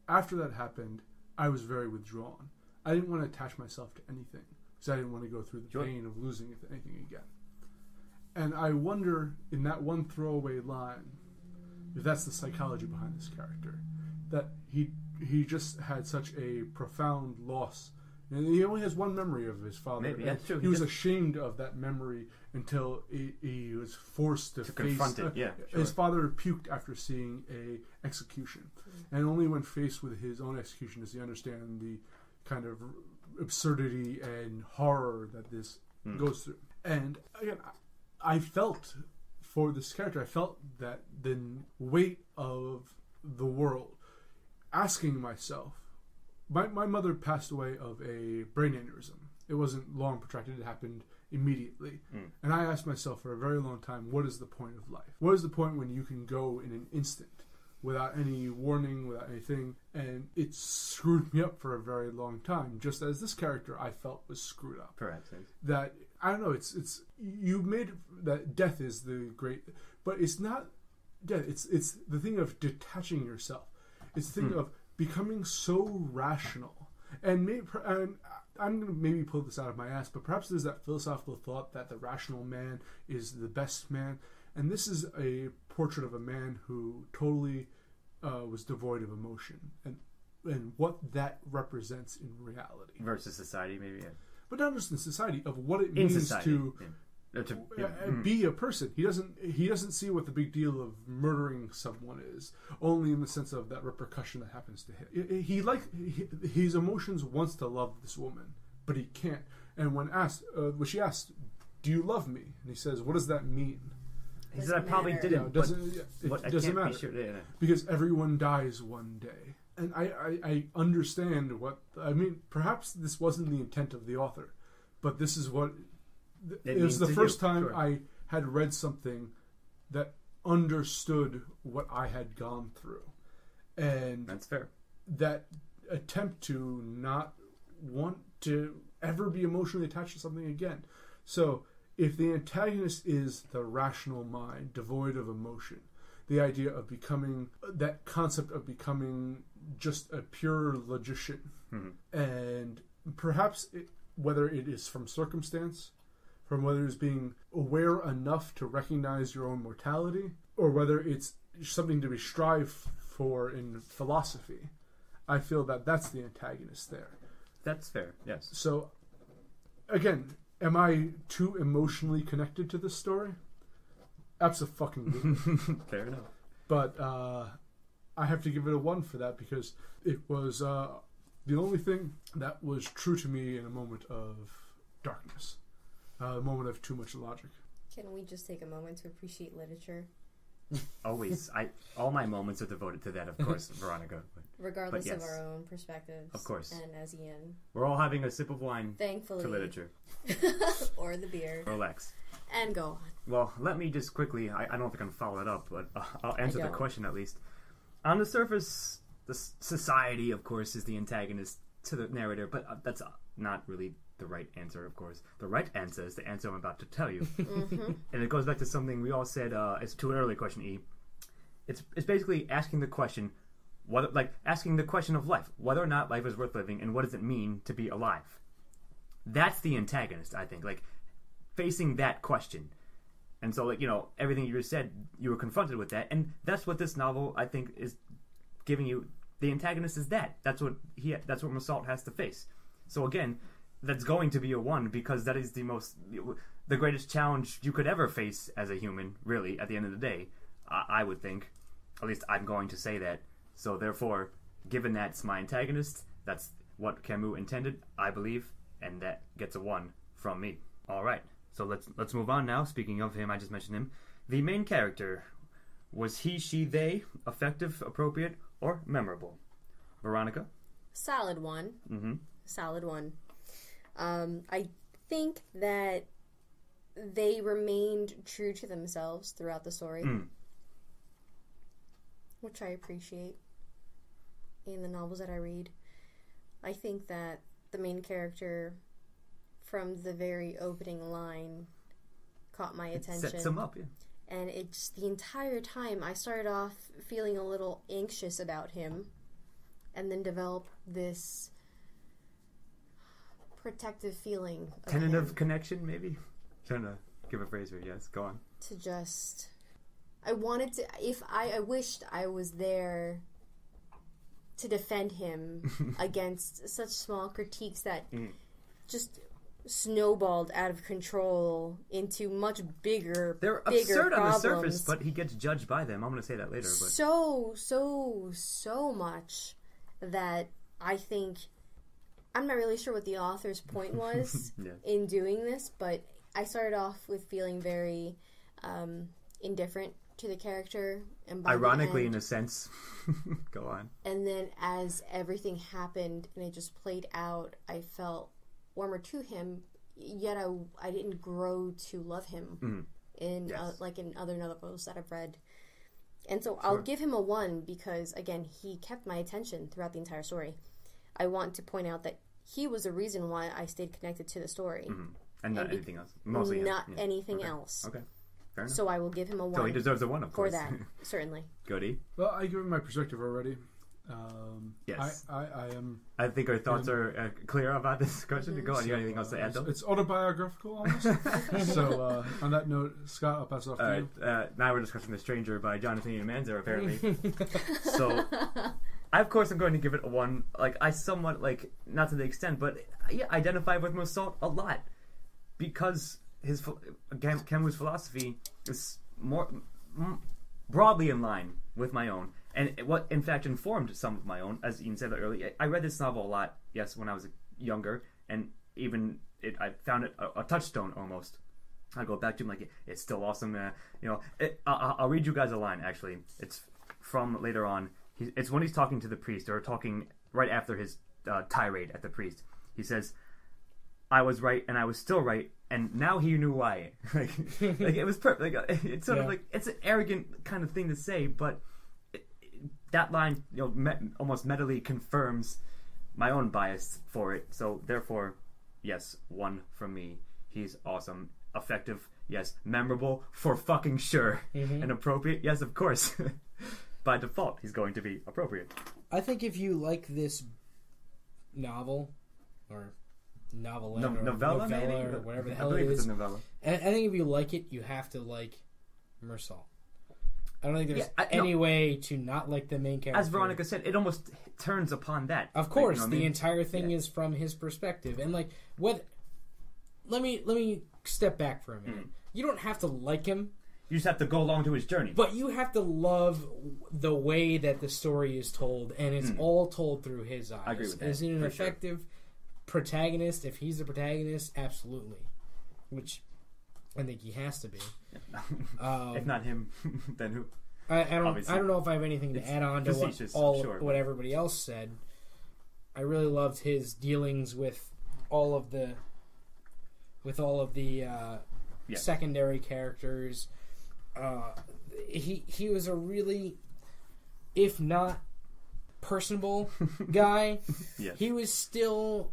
after that happened, I was very withdrawn. I didn't want to attach myself to anything because I didn't want to go through the pain of losing anything again. And I wonder, in that one throwaway line, if that's the psychology behind this character, that he just had such a profound loss, and he only has one memory of his father. Maybe, that's true. He was ashamed of that memory until he was forced to face confront it. Yeah, sure. His father puked after seeing a execution, and only when faced with his own execution does he understand the kind of absurdity and horror that this goes through. And again, I felt for this character, I felt that the weight of the world. Asking myself, my mother passed away of a brain aneurysm. It wasn't long protracted, it happened immediately. And I asked myself for a very long time, what is the point of life? What is the point when you can go in an instant without any warning, without anything? And it screwed me up for a very long time, just as this character I felt was screwed up. Correct. That, I don't know, it's you made that death is the great, but it's not death, it's the thing of detaching yourself. It's the thing of becoming so rational. And I'm going to maybe pull this out of my ass, but perhaps there's that philosophical thought that the rational man is the best man. And this is a portrait of a man who totally was devoid of emotion. And what that represents in reality. Versus society, maybe, yeah. But not just in society, of what it means to be a person. He doesn't see what the big deal of murdering someone is, only in the sense of that repercussion that happens to him. His emotions wants to love this woman, but he can't. And when she asked, "Do you love me?" and he says, "What does that mean?" He said, "I probably didn't." It doesn't matter sure, because everyone dies one day. And I understand what I mean. Perhaps this wasn't the intent of the author, but this is what. It was the first time I had read something that understood what I had gone through. And that's fair. That attempt to not want to ever be emotionally attached to something again. So if the antagonist is the rational mind, devoid of emotion, the idea of becoming, that concept of becoming just a pure logician, and perhaps whether it is from circumstance, from whether it's being aware enough to recognize your own mortality, or whether it's something to be strived for in philosophy, I feel that that's the antagonist there. That's fair, yes. So, again, am I too emotionally connected to this story? Absolutely. Fair enough. But I have to give it a 1 for that because it was the only thing that was true to me in a moment of darkness. A moment of too much logic. Can we just take a moment to appreciate literature? Always. All my moments are devoted to that, of course, Veronica. Regardless yes. of our own perspectives. Of course. And as Ian. We're all having a sip of wine Thankfully. to literature. Or the beer. Relax. And go on. Well, let me just quickly, I don't think I can follow it up, but I'll answer the question at least. On the surface, the society, of course, is the antagonist to the narrator, but that's not really the right answer, of course. The right answer is the answer I'm about to tell you. Mm-hmm. And it goes back to something we all said, it's to an earlier question, E. It's basically asking the question, asking the question of life, whether or not life is worth living, and what does it mean to be alive? That's the antagonist, I think. Like, facing that question. And so, everything you just said, you were confronted with that, and that's what this novel, I think, is giving you. The antagonist is that. That's what Massault has to face. So again, that's going to be a 1 because that is the greatest challenge you could ever face as a human, really, at the end of the day, I would think. At least I'm going to say that. So therefore, given that's my antagonist, that's what Camus intended, I believe, and that gets a 1 from me. All right, so let's move on now. Speaking of him, I just mentioned him. The main character, was he, she, they effective, appropriate, or memorable? Veronica? Solid 1. Mm-hmm. Solid 1. I think that they remained true to themselves throughout the story, which I appreciate in the novels that I read. I think that the main character, from the very opening line, caught my attention. Sets him up, yeah. And it's the entire time I started off feeling a little anxious about him, and then develop this protective feeling of tentative him. Connection, maybe? Trying to give a phrase here. Yes, go on. To just, I wanted to. I wished I was there to defend him against such small critiques that just snowballed out of control into much bigger. They're bigger absurd problems. on the surface, but he gets judged by them. I'm going to say that later. But So much that I think, I'm not really sure what the author's point was in doing this, but I started off with feeling very indifferent to the character. And by ironically, the end, in a sense. Go on. And then as everything happened and it just played out, I felt warmer to him, yet I didn't grow to love him in in other novels that I've read. And so I'll give him a 1 because, again, he kept my attention throughout the entire story. I want to point out that he was the reason why I stayed connected to the story. And not anything else. Mostly not anything else. Okay. Fair enough. So I will give him a 1. So he deserves a 1, of course. For that, certainly. Goody. Well, I give him my perspective already. Yes. I am. I think our thoughts are clear about this question. Go on. You got anything else to add, though? It's autobiographical, almost. So, on that note, Scott, I'll pass it off to you. Now we're discussing The Stranger by Jonathan Ian Manzer, apparently. So, I, of course, I'm going to give it a 1. I somewhat, not to the extent, but identify with Massault a lot. Because Camus' philosophy is more broadly in line with my own. And what, in fact, informed some of my own, as Ian said earlier. I read this novel a lot, yes, when I was younger, and even I found it a touchstone almost. I go back to him it's still awesome. I'll read you guys a line, actually. It's from later on. It's when he's talking to the priest, or talking right after his tirade at the priest. He says, "I was right, and I was still right, and now he knew why." It was perfect. It's sort of it's an arrogant kind of thing to say, but that line, almost mentally confirms my own bias for it. So therefore, yes, 1 from me. He's awesome, effective, yes, memorable for fucking sure, and appropriate, yes, of course. By default, he's going to be appropriate. I think if you like this novel, or novelette, novella, maybe, or whatever the hell I it believe is, it's a novella. I think if you like it, you have to like Massault. I don't think there's any way to not like the main character. As Veronica said, it almost turns upon that. Of course, the entire thing is from his perspective, and let me step back for a minute. You don't have to like him. You just have to go along to his journey. But you have to love the way that the story is told, and it's all told through his eyes. I agree with that. Is it an effective protagonist? If he's the protagonist, absolutely. Which I think he has to be. If not him, then who? I don't know if I have anything to add on to what everybody else said. I really loved his dealings with all of the secondary characters. He was a really, if not personable guy, Yes. he was still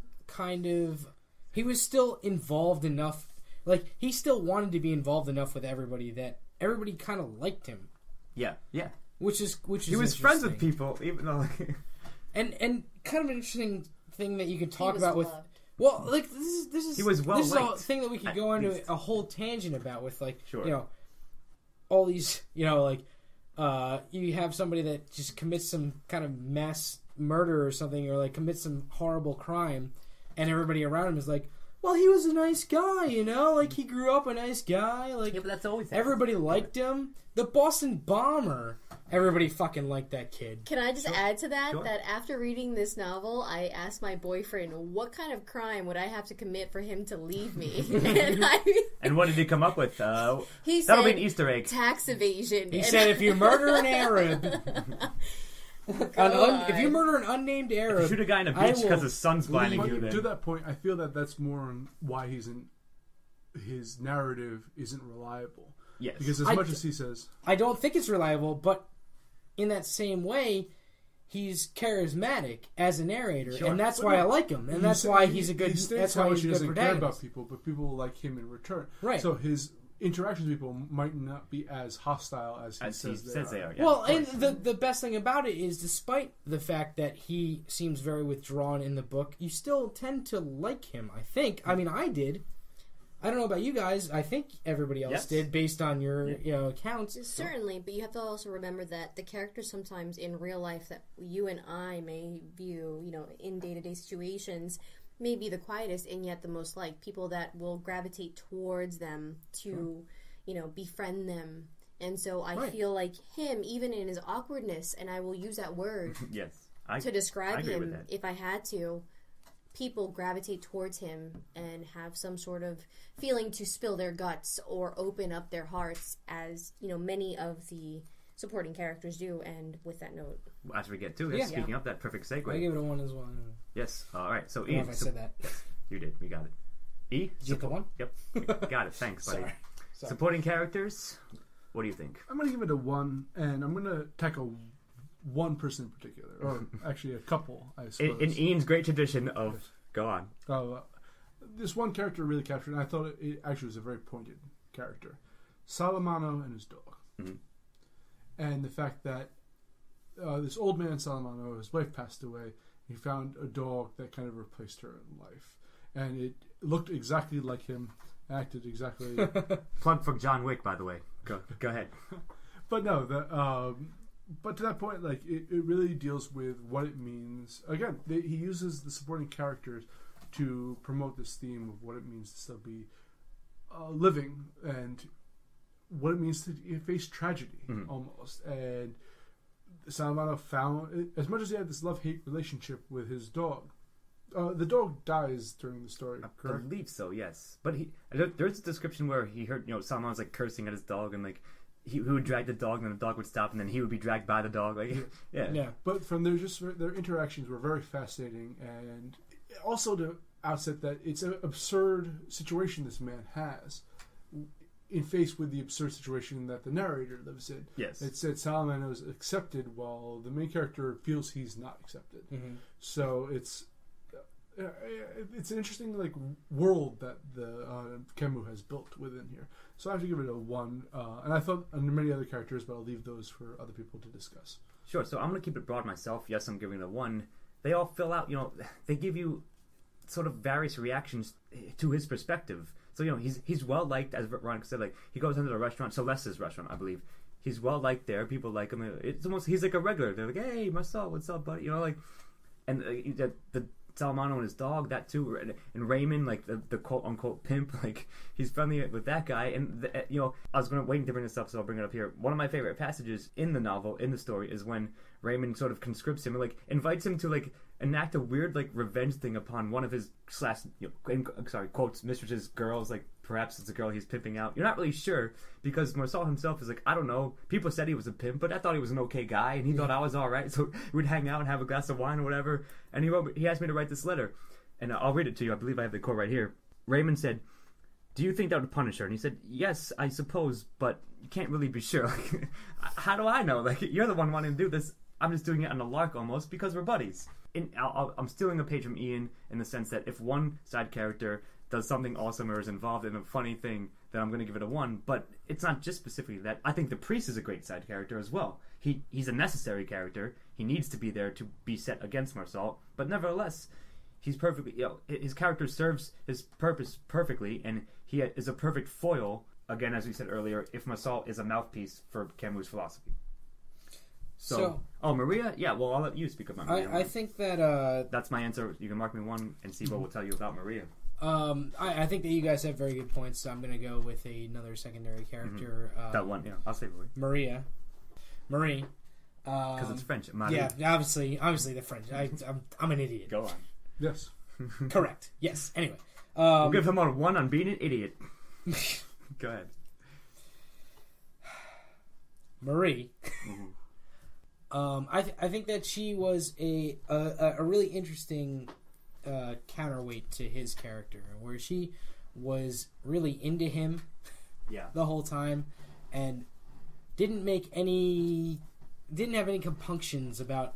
involved enough. Like, he still wanted to be involved enough with everybody that everybody kind of liked him. Yeah. Which is he was friends with people, even though and kind of an interesting thing that you could talk He was about with. loved. Well, like this is he was well this is liked, a thing that we could go into a whole tangent about with, like, Sure. you know, all these, you know, like you have somebody that just commits some kind of mass murder or something, or like commits some horrible crime, and everybody around him is like, well, he was a nice guy, you know, like he grew up a nice guy, like yeah, but that's always everybody liked him. The Boston Bomber, everybody fucking liked that kid. Can I just add to that, Sure. that after reading this novel, I asked my boyfriend, what kind of crime would I have to commit for him to leave me? And what did he come up with? He That'll be said an Easter egg. tax evasion. He And said if you murder an Arab, if you murder an unnamed Arab, Shoot a guy in a I beach will- because his son's blinding you. To Then that point, I feel that that's more on why his narrative isn't reliable. yes, Because as much as he says, I don't think it's reliable, but in that same way, he's charismatic as a narrator, Sure. and that's why I like him, and that's why he's a good. He states That's how why much he's a he good doesn't care about protagonist. people, but people like him in return. Right. So his interactions with people might not be as hostile as he says they are. Yeah, Well, of and course. the best thing about it is, despite the fact that he seems very withdrawn in the book, you still tend to like him. I think. I mean, I did. I don't know about you guys. I think everybody else Yes. did, based on your accounts. Certainly, but you have to also remember that the characters sometimes in real life that you and I may view, in day-to-day situations, may be the quietest and yet the most liked. People that will gravitate towards them to, befriend them. And so I feel like him, even in his awkwardness, and I will use that word yes, to describe I agree with him that. if I had to, people gravitate towards him and have some sort of feeling to spill their guts or open up their hearts, as many of the supporting characters do. And with that note, As we get to it, Yeah. speaking of that, perfect segue. I give it a 1 as well. Yes. All right. So I don't know Ian, if I said that. you did. We got it. E. Did you get the 1? Yep. Got it. Thanks, buddy. Sorry. Supporting characters. What do you think? I'm going to give it a 1, and I'm going to tackle one person in particular, or actually a couple, I suppose. In Ian's great tradition of go on. This one character really captured, and I thought it actually was a very pointed character. Salamano and his dog. Mhm. And the fact that this old man, Salamano, his wife passed away. He found a dog that kind of replaced her in life. And it looked exactly like him, acted exactly... Plug for John Wick, by the way. Go ahead. But no, but to that point, like it really deals with what it means. Again, he uses the supporting characters to promote this theme of what it means to still be living and what it means to face tragedy, almost. And Salamano found, as much as he had this love-hate relationship with his dog, the dog dies during the story, correct? I believe so, yes. But there's a description where he heard, Salman's like cursing at his dog, and like he would drag the dog, and then the dog would stop, and then he would be dragged by the dog. Like, yeah. But from their interactions were very fascinating, and also to outset that it's an absurd situation this man has, in face with the absurd situation that the narrator lives in. Yes. It said Salamano is accepted while the main character feels he's not accepted. Mm-hmm. So it's an interesting world that the Camus has built within here. So I have to give it a 1. And I thought under many other characters, but I'll leave those for other people to discuss. Sure. So I'm going to keep it broad myself. Yes, I'm giving it a 1. They all fill out, they give you sort of various reactions to his perspective. So, he's well liked, as Veronica said, like he goes into the restaurant, Celeste's restaurant, I believe. He's well liked there. People like him. It's almost, he's like a regular. They're like, hey, Marcel, what's up, buddy? And the Salamano and his dog, that too, and Raymond, like the quote unquote pimp, like he's friendly with that guy. And I was waiting to bring this up, so I'll bring it up here. One of my favorite passages in the novel, in the story, is when Raymond sort of conscripts him, and like invites him to like enact a weird like revenge thing upon one of his quotes mistresses girls, like perhaps it's a girl he's pimping out. You're not really sure because Marcel himself is like, I don't know. People said he was a pimp, but I thought he was an okay guy, and he thought I was all right. So we'd hang out and have a glass of wine or whatever. And he asked me to write this letter, and I'll read it to you. I believe I have the quote right here. Raymond said, "Do you think that would punish her?" And he said, "Yes, I suppose, but you can't really be sure. Like, how do I know? Like, you're the one wanting to do this. I'm just doing it on a lark almost because we're buddies." I'm stealing a page from Ian in the sense that if one side character does something awesome or is involved in a funny thing, then I'm going to give it a 1. But it's not just specifically that. I think the priest is a great side character as well. He's a necessary character. He needs to be there to be set against Marcel, but nevertheless, he's perfectly. His character serves his purpose perfectly, and he is a perfect foil. Again, as we said earlier, if Marcel is a mouthpiece for Camus' philosophy. So, Maria? Yeah, well, I'll let you speak about Maria. I think that... that's my answer. You can mark me 1 and see what we'll tell you about Maria. I think that you guys have very good points, so I'm going to go with another secondary character. That one, yeah. I'll say Maria. Marie. Because it's French. Marie. Yeah, obviously the French. I'm an idiot. Go on. Yes. Correct. Yes. Anyway. We'll give him a 1 on being an idiot. Go ahead. Marie. I think that she was a really interesting counterweight to his character, where she was really into him the whole time and didn't have any compunctions about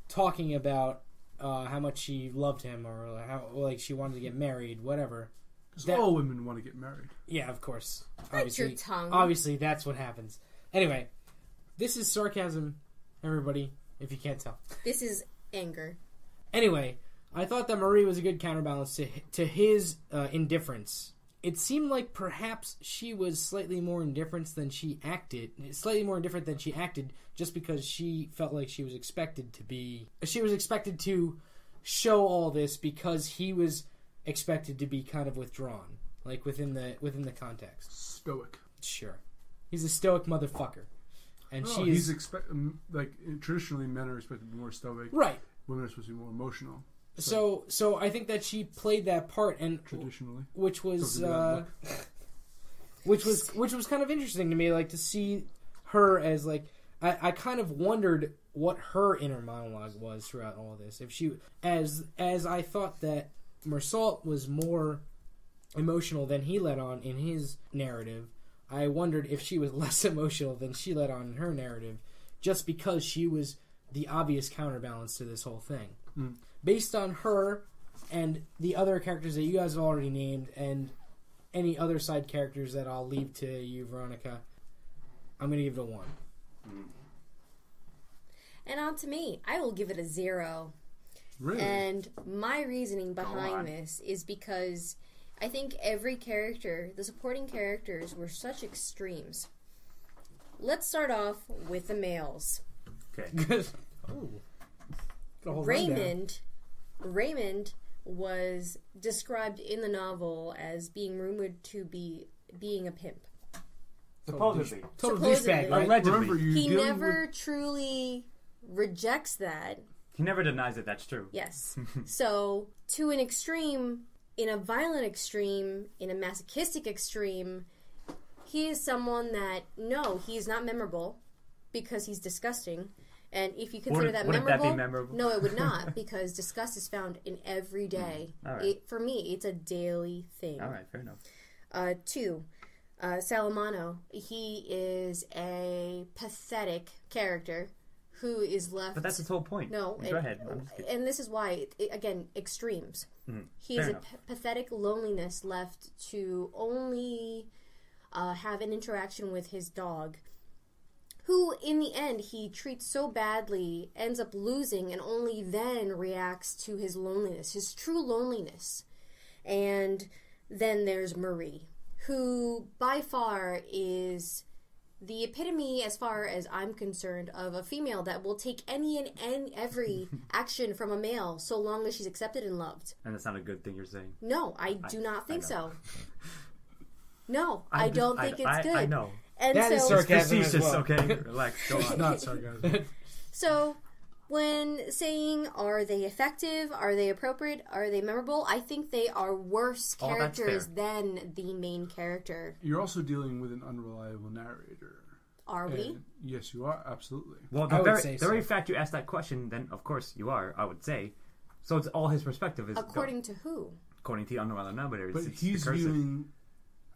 talking about how much she loved him or how she wanted to get married, whatever. Because all women want to get married. Yeah, of course. Bite your tongue. Obviously, that's what happens. Anyway, this is sarcasm, everybody, if you can't tell. This is anger. Anyway, I thought that Marie was a good counterbalance to his indifference. It seemed like perhaps she was slightly more indifferent than she acted, just because she felt like she was expected to be. She was expected to show all this because he was expected to be kind of withdrawn, like within the context. Stoic. Sure, he's a stoic motherfucker, and he's traditionally men are expected to be more stoic. Right. Women are supposed to be more emotional. So I think that she played that part, and traditionally, which was kind of interesting to me, like to see her as like I kind of wondered what her inner monologue was throughout all of this. If she, as I thought that Marcel was more emotional than he let on in his narrative, I wondered if she was less emotional than she let on in her narrative, just because she was the obvious counterbalance to this whole thing. Mm. Based on her and the other characters that you guys have already named and any other side characters that I'll leave to you, Veronica, I'm going to give it a 1. And on to me. I will give it a 0. Really? And my reasoning behind this is because I think every character, the supporting characters, were such extremes. Let's start off with the males. Okay. Raymond was described in the novel as being rumored to be being a pimp. Supposedly. Total douchebag, right? Allegedly. He never truly rejects that. He never denies it, that's true. Yes. So, to an extreme, in a violent extreme, in a masochistic extreme, he is someone that, no, he is not memorable because he's disgusting. And if you consider that memorable, no, it would not, because disgust is found in every day. Right. For me, it's a daily thing. All right, fair enough. 2, Salamano. He is a pathetic character who is left. But that's his whole point. No, go ahead. And this is why, again, extremes. Mm-hmm. He is a pathetic loneliness left to only have an interaction with his dog, who, in the end, he treats so badly, ends up losing, and only then reacts to his loneliness, his true loneliness. And then there's Marie, who, by far, is the epitome, as far as I'm concerned, of a female that will take any and every action from a male, so long as she's accepted and loved. And that's not a good thing you're saying? No, I do not think so. No, I don't think it's good. I know. And that is sarcasm facetious, as well. Okay? Relax, go on. It's not sarcasm. So, when saying, are they effective? Are they appropriate? Are they memorable? I think they are worse characters than the main character. You're also dealing with an unreliable narrator. Are we? Yes, you are, absolutely. Well, the very fact you asked that question, then of course you are, I would say. So it's all his perspective. According to who? According to the unreliable narrator. But he's viewing,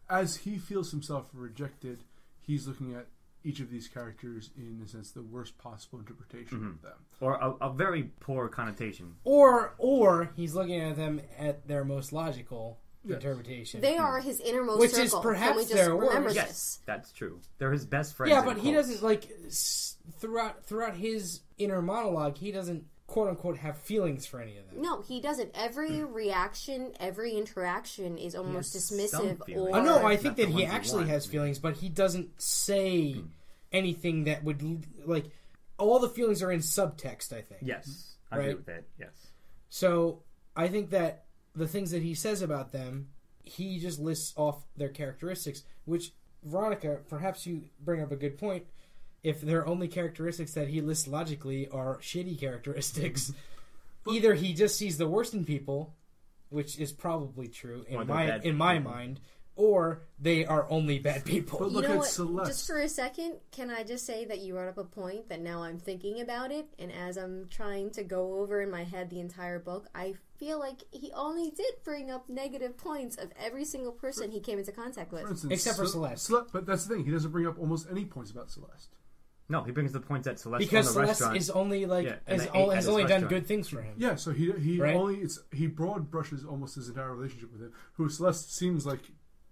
as he feels himself rejected, he's looking at each of these characters in a sense the worst possible interpretation of them, or a very poor connotation, or he's looking at them at their most logical interpretation. They are his innermost which circle. is perhaps Can we just their remember worst. this? Yes, that's true. They're his best friends. Yeah, but he doesn't throughout his inner monologue. He doesn't quote unquote have feelings for any of them. No, he doesn't. Every reaction, every interaction is almost dismissive. Or no, I think that he actually has feelings, but he doesn't say anything that would like. All the feelings are in subtext. I think. Yes, I agree with that. Yes. So I think that the things that he says about them, he just lists off their characteristics. Which, Veronica, perhaps you bring up a good point. If their only characteristics that he lists logically are shitty characteristics, either he just sees the worst in people, which is probably true in my mind, or they are only bad people. But look at Celeste. Just for a second, can I just say that you brought up a point that now I'm thinking about it, and as I'm trying to go over in my head the entire book, I feel like he only did bring up negative points of every single person he came into contact with. For instance, except for Celeste. But that's the thing, he doesn't bring up almost any points about Celeste. No, he brings the point that Celeste because on the Celeste restaurant is only has only done good things for him. Yeah, so he broad brushes almost his entire relationship with him. Who Celeste seems like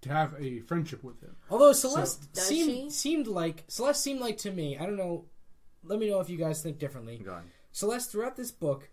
to have a friendship with him. Although Celeste seemed like to me, I don't know. Let me know if you guys think differently. Go on. Celeste throughout this book,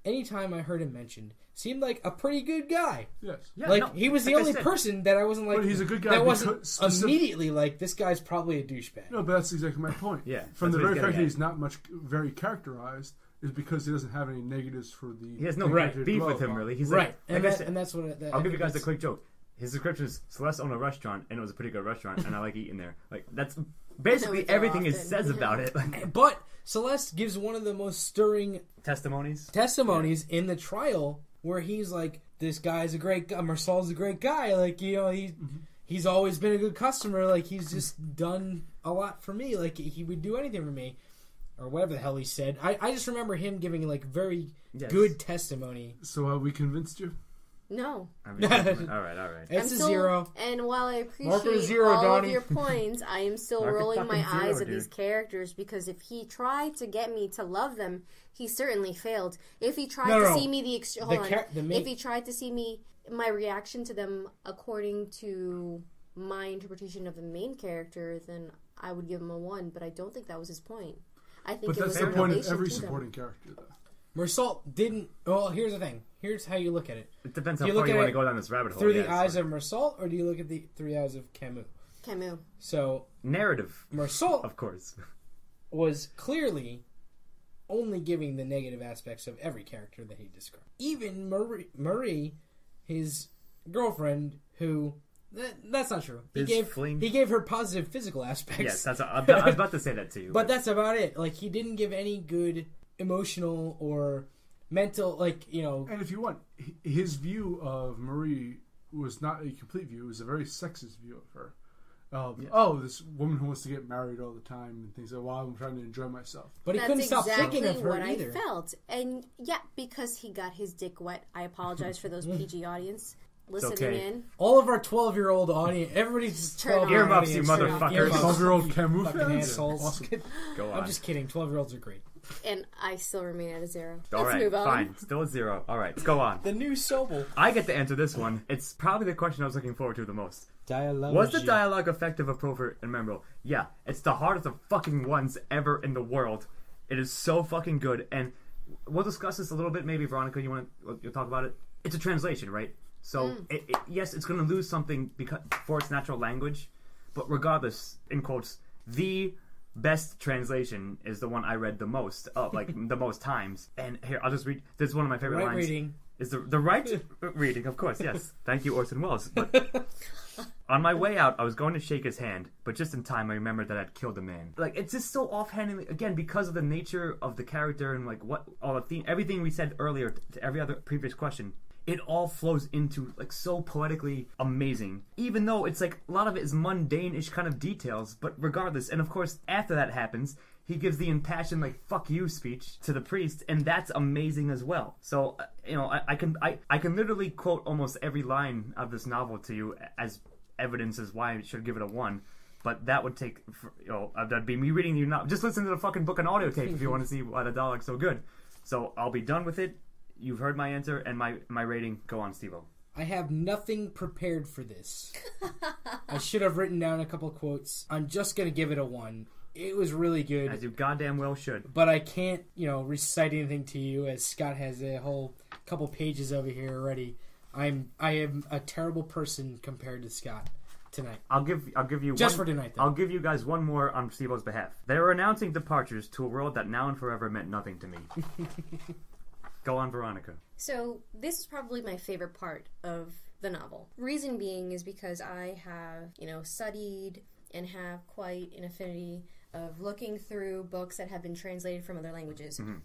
anytime I heard him mentioned, seemed like a pretty good guy. Yes. Yeah, he was the only person that I wasn't like. But he's a good guy. That wasn't immediately like this guy's probably a douchebag. No, but that's exactly my point. Yeah. From the very fact that he's not very characterized is because he doesn't have any negatives for the. He has no beef with him really. He's right, and that's what. I'll give you guys a quick joke. His description is Celeste owned a restaurant and it was a pretty good restaurant and I like eating there. Like that's basically everything he says about it. But Celeste gives one of the most stirring testimonies in the trial where he's like, "This guy's a great guy. Marcel's a great guy. Like he's always been a good customer. Like he's just done a lot for me. Like he would do anything for me." Or whatever the hell he said. I just remember him giving like very good testimony. So we convinced you? No. all right. It's a 0. And while I appreciate all Donnie. of your points, I am still rolling my eyes at these characters because if he tried to get me to love them, he certainly failed. If he tried to see me if he tried to see me my reaction to them according to my interpretation of the main character, then I would give him a 1. But I don't think that was his point. I think but that's the point of every supporting character, though. Marcel didn't. Well, here's the thing. Here's how you look at it. It depends how far you want to go down this rabbit hole. Through the eyes of Marcel, or do you look at through the eyes of Camus? Camus. So narrative. Marcel, of course, was clearly only giving the negative aspects of every character that he described. Even Marie, his girlfriend, who. That's not true. He gave her positive physical aspects. Yes, I was about to say that to you. But that's about it. Like he didn't give any good emotional or mental, And if you want, his view of Marie was not a complete view. It was a very sexist view of her. This woman who wants to get married all the time and things like, "Wow, I'm trying to enjoy myself." But he couldn't stop thinking of her what either. I felt, and because he got his dick wet. I apologize for those PG audience. Listening in. All of our 12-year-old audience, everybody's 12-year-old audience. You motherfuckers. 12-year-old Camus fans. Assholes. Awesome. Go on. I'm just kidding. 12-year-olds are great. And I still remain at a 0. All Let's right, move on. fine. Still a 0. All right, go on. The new Sobel. I get to answer this one. It's probably the question I was looking forward to the most. Dialogue. Was the dialogue effective, appropriate, and memorable? Yeah. It's the hardest of fucking ones ever in the world. It is so fucking good. And we'll discuss this a little bit. Maybe, Veronica, you'll talk about it? It's a translation, right? So, yes, it's going to lose something for its natural language, but regardless, in quotes, the best translation is the one I read the most, the most times. And here, I'll just read. This is one of my favorite lines. Reading. is the right reading, of course, yes. Thank you, Orson Welles. But on my way out, I was going to shake his hand, but just in time, I remembered that I'd killed a man. Like, it's just so offhandedly, again, because of the nature of the character and, like, what all the theme, everything we said earlier to every other previous question. It all flows into, like, so poetically amazing. Even though it's, like, a lot of it is mundane-ish kind of details, but regardless. And, of course, after that happens, he gives the impassioned, like, fuck you speech to the priest, and that's amazing as well. So, you know, I can literally quote almost every line of this novel to you as evidence as why I should give it a 1. But that would take, you know, that'd be me reading you now. Just listen to the fucking book and audio tape if you want to see why the dialogue's so good. So I'll be done with it. You've heard my answer and my rating. Go on, Steve-O. I have nothing prepared for this. I should have written down a couple quotes. I'm just going to give it a 1. It was really good. As you goddamn well should. But I can't, you know, recite anything to you as Scott has a whole couple pages over here already. I am a terrible person compared to Scott tonight. I'll give you just one, for tonight, though. I'll give you guys one more on Steve-O's behalf. They're announcing departures to a world that now and forever meant nothing to me. Go on, Veronica. So this is probably my favorite part of the novel. Reason being is because I have, you know, studied and have quite an affinity of looking through books that have been translated from other languages. Mm-hmm.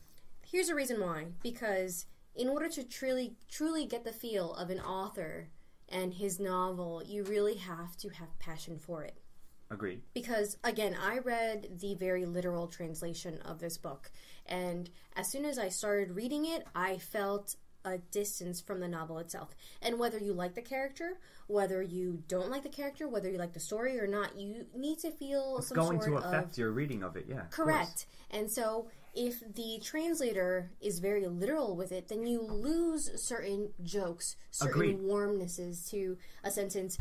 Here's a reason why. Because in order to truly get the feel of an author and his novel, you really have to have passion for it. Agreed. Because, again, I read the very literal translation of this book. And as soon as I started reading it, I felt a distance from the novel itself. And whether you like the character, whether you don't like the character, whether you like the story or not, you need to feel it's some sort of... It's going to affect your reading of it, yeah. Correct. And so if the translator is very literal with it, then you lose certain jokes, certain Agreed. warmnesses to a sentence,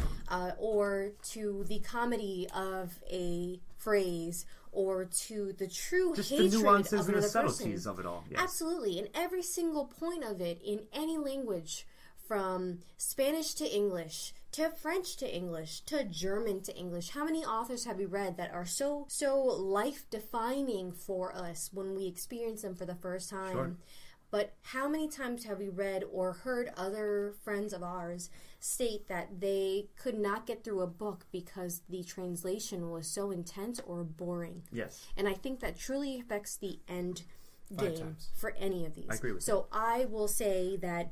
or to the comedy of a phrase, or to the true just hatred the nuances of and the another subtleties person. of it all. Yes. Absolutely. And every single point of it in any language, from Spanish to English, to French to English, to German to English. How many authors have we read that are so life-defining for us when we experience them for the first time? Sure. But how many times have we read or heard other friends of ours state that they could not get through a book because the translation was so intense or boring? Yes. And I think that truly affects the end game for any of these. I agree with So I will say that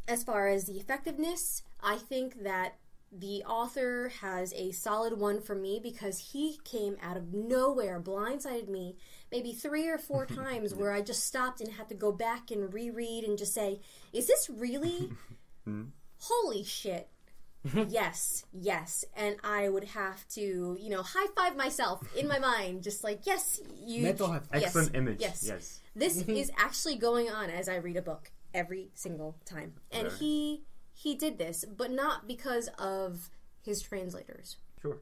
as far as the effectiveness, I think that the author has a solid 1 for me because he came out of nowhere, blindsided me maybe 3 or 4 times where I just stopped and had to go back and reread and just say, is this really? Holy shit. Yes. And I would have to, you know, high five myself in my mind, just like, yes, you... Mental health. Excellent image. Yes. This is actually going on as I read a book every single time. And he did this, but not because of his translators. Sure.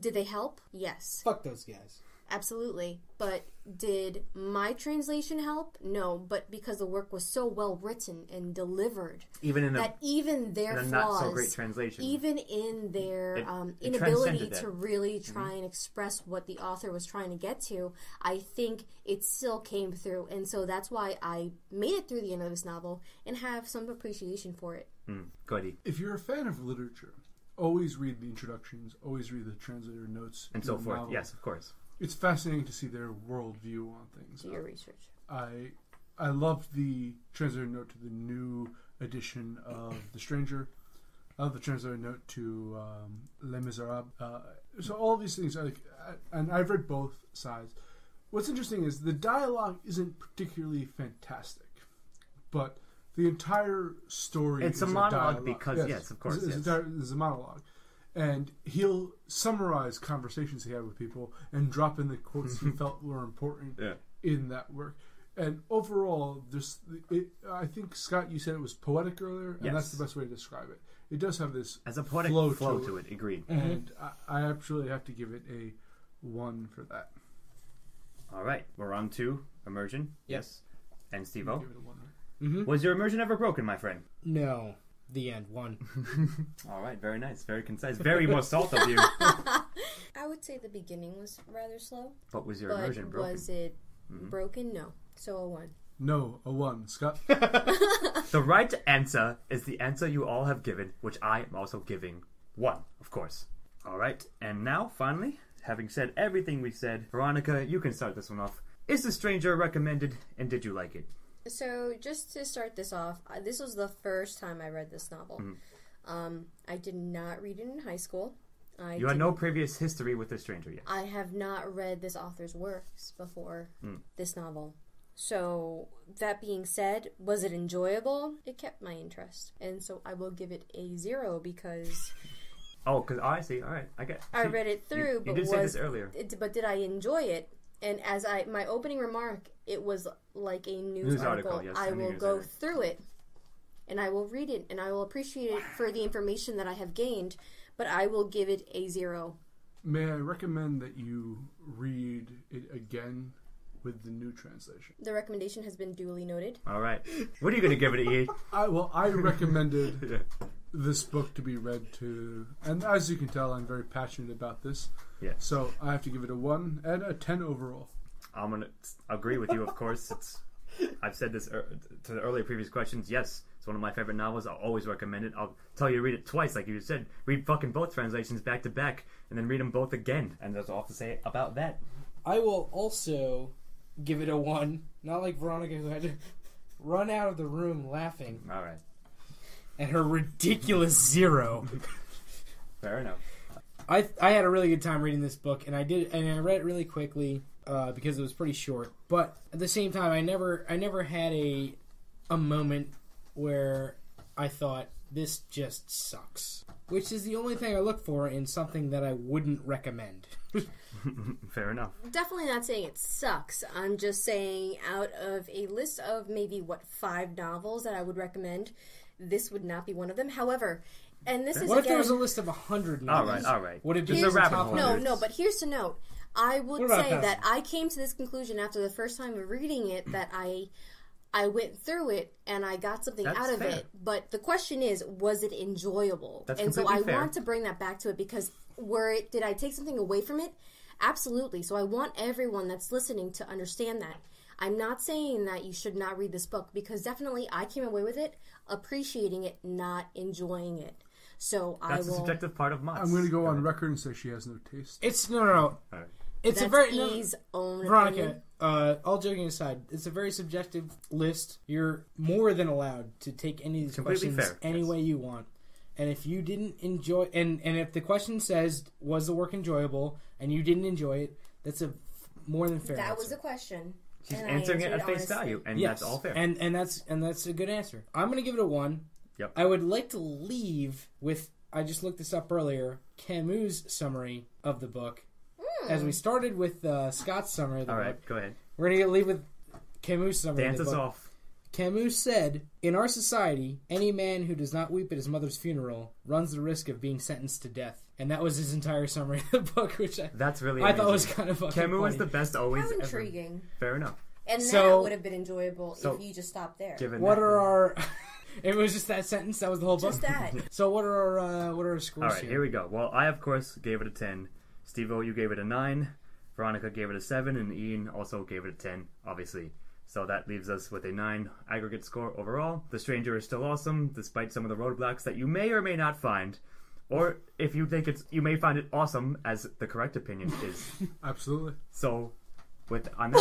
Did they help? Yes. Fuck those guys. Absolutely. But did my translation help? No, but because the work was so well written and delivered, even their flaws, not so great translation, even in their it inability to really try and express what the author was trying to get to, I think it still came through, and so that's why I made it through the end of this novel and have some appreciation for it. Goody. If you're a fan of literature, always read the introductions, always read the translator notes, and so forth. Novel. Yes, of course. It's fascinating to see their worldview on things. Do your research. I loved the translator note to the new edition of The Stranger. I love the translator note to Les Miserables. So all of these things, and I've read both sides. What's interesting is the dialogue isn't particularly fantastic, but the entire story it's is a monologue dialogue. because, yes of course. It's a monologue. And he'll summarize conversations he had with people and drop in the quotes he felt were important in that work. And overall, I think, Scott, you said it was poetic earlier, and that's the best way to describe it. It does have this as a poetic flow to it. Agreed. And I absolutely have to give it a 1 for that. All right, we're on to immersion. Yes. And Steve-O? Give it a 1, right? Was your immersion ever broken, my friend? No. The end. 1. All right, very nice, very concise, very Mosalt of you. I would say the beginning was rather slow. But was your immersion broken? Was it broken? No. So a 1. No, a 1. Scott? The right answer is the answer you all have given, which I am also giving 1, of course. All right, and now, finally, having said everything we said, Veronica, you can start this one off. Is The Stranger recommended, and did you like it? So, just to start this off, this was the first time I read this novel. I did not read it in high school. You had no previous history with The Stranger yet. I have not read this author's works before this novel. So, that being said, was it enjoyable? It kept my interest. And so I will give it a 0 because... Oh, because I see. All right, I read it through, you did say this earlier. But did I enjoy it? And as my opening remark, it was like a news article. Yes, I will go through it, and I will read it, and I will appreciate it for the information that I have gained, but I will give it a 0. May I recommend that you read it again with the new translation? The recommendation has been duly noted. All right. What are you going to give it, E? I recommended this book to be read to, and as you can tell, I'm very passionate about this. Yeah. So I have to give it a 1 and a 10 overall. I'm going to agree with you, of course. I've said this to the earlier previous questions. Yes, it's one of my favorite novels. I'll always recommend it. I'll tell you to read it twice, like you said. Read fucking both translations back to back, and then read them both again. And that's all I have to say about that. I will also give it a 1. Not like Veronica, who had to run out of the room laughing. All right. At her ridiculous 0. Fair enough. I had a really good time reading this book, and I read it really quickly because it was pretty short. But at the same time, I never had a moment where I thought this just sucks, which is the only thing I look for in something that I wouldn't recommend. Fair enough. Definitely not saying it sucks. I'm just saying out of a list of maybe 5 novels that I would recommend, this would not be one of them. However, and this is what if there was a list of 100 novels? All right. Would it be just a rabbit hole? No, but here's to note. I would say that I came to this conclusion after the first time of reading it that I went through it and I got something out of it. But the question is, was it enjoyable? That's so I fair. want to bring that back to it because did I take something away from it? Absolutely. So I want everyone that's listening to understand that. I'm not saying that you should not read this book because definitely I came away with it appreciating it, not enjoying it. So that's the subjective part of MOTS. I'm going to go on record and say she has no taste. It's no. All right. It's that's a very E's own Veronica. All joking aside, it's a very subjective list. You're more than allowed to take any of these questions any way you want. And if you didn't enjoy, and if the question says, "Was the work enjoyable?" and you didn't enjoy it, that's a more than fair. That answer. was the question. She's answering it at face value, and yes, that's all fair. And that's a good answer. I'm going to give it a 1. Yep. I would like to leave with, I just looked this up earlier, Camus' summary of the book. As we started with Scott's summary of the book. All right, go ahead. We're going to leave with Camus' summary of the book. Dance us off. Camus said, "In our society, any man who does not weep at his mother's funeral runs the risk of being sentenced to death." And that was his entire summary of the book, which that's really I amazing. thought was kind of fucking Camus funny. is the best always. How intriguing. Ever. Fair enough. And that would have been enjoyable if you just stopped there. What are our... It was just that sentence. That was the whole book. Just that. So what are our scores? All right, here we go. Well, I of course gave it a 10. Steve-O, you gave it a 9. Veronica gave it a 7, and Ian also gave it a 10. Obviously, so that leaves us with a 9 aggregate score overall. The Stranger is still awesome, despite some of the roadblocks that you may or may not find, or if you think you may find it awesome, as the correct opinion is. Absolutely. So, on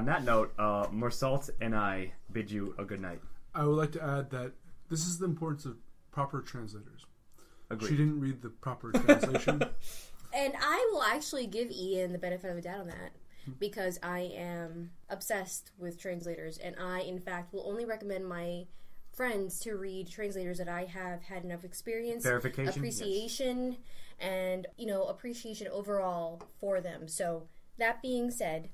that note, Morsalt and I bid you a good night. I would like to add that this is the importance of proper translators. Agreed. She didn't read the proper translation. And I will actually give Ian the benefit of the doubt on that because I am obsessed with translators, and I, in fact, will only recommend my friends to read translators that I have had enough experience, appreciation, and, appreciation overall for them. So, that being said,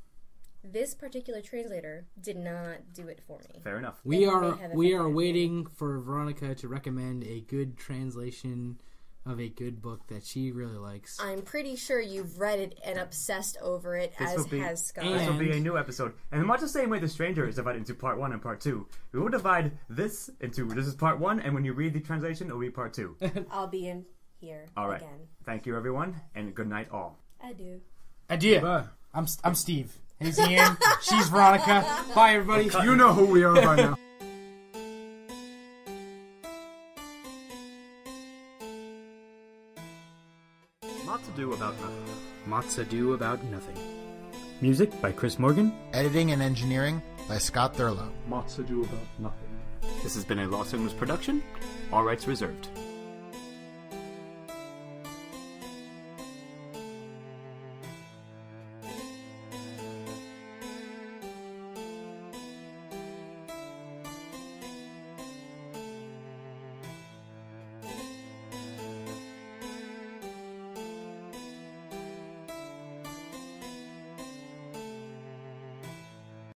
this particular translator did not do it for me. Fair enough. We are waiting for Veronica to recommend a good translation of a good book that she really likes. I'm pretty sure you've read it and obsessed over it, has Scott. This will be a new episode. And much the same way The Stranger is divided into part 1 and part 2, we will divide this is part 1, and when you read the translation, it will be part 2. I'll be in here all right. again. Thank you, everyone, and good night all. Adieu. Adieu. Bye. I'm Steve. He's Ian. She's Veronica. Bye, everybody. You know who we are by now. MOTS Ado About Nothing. MOTS Ado About Nothing. Music by Chris Morgan. Editing and engineering by Scott Thurlow. MOTS Ado About Nothing. This has been a Los Alamos production. All rights reserved.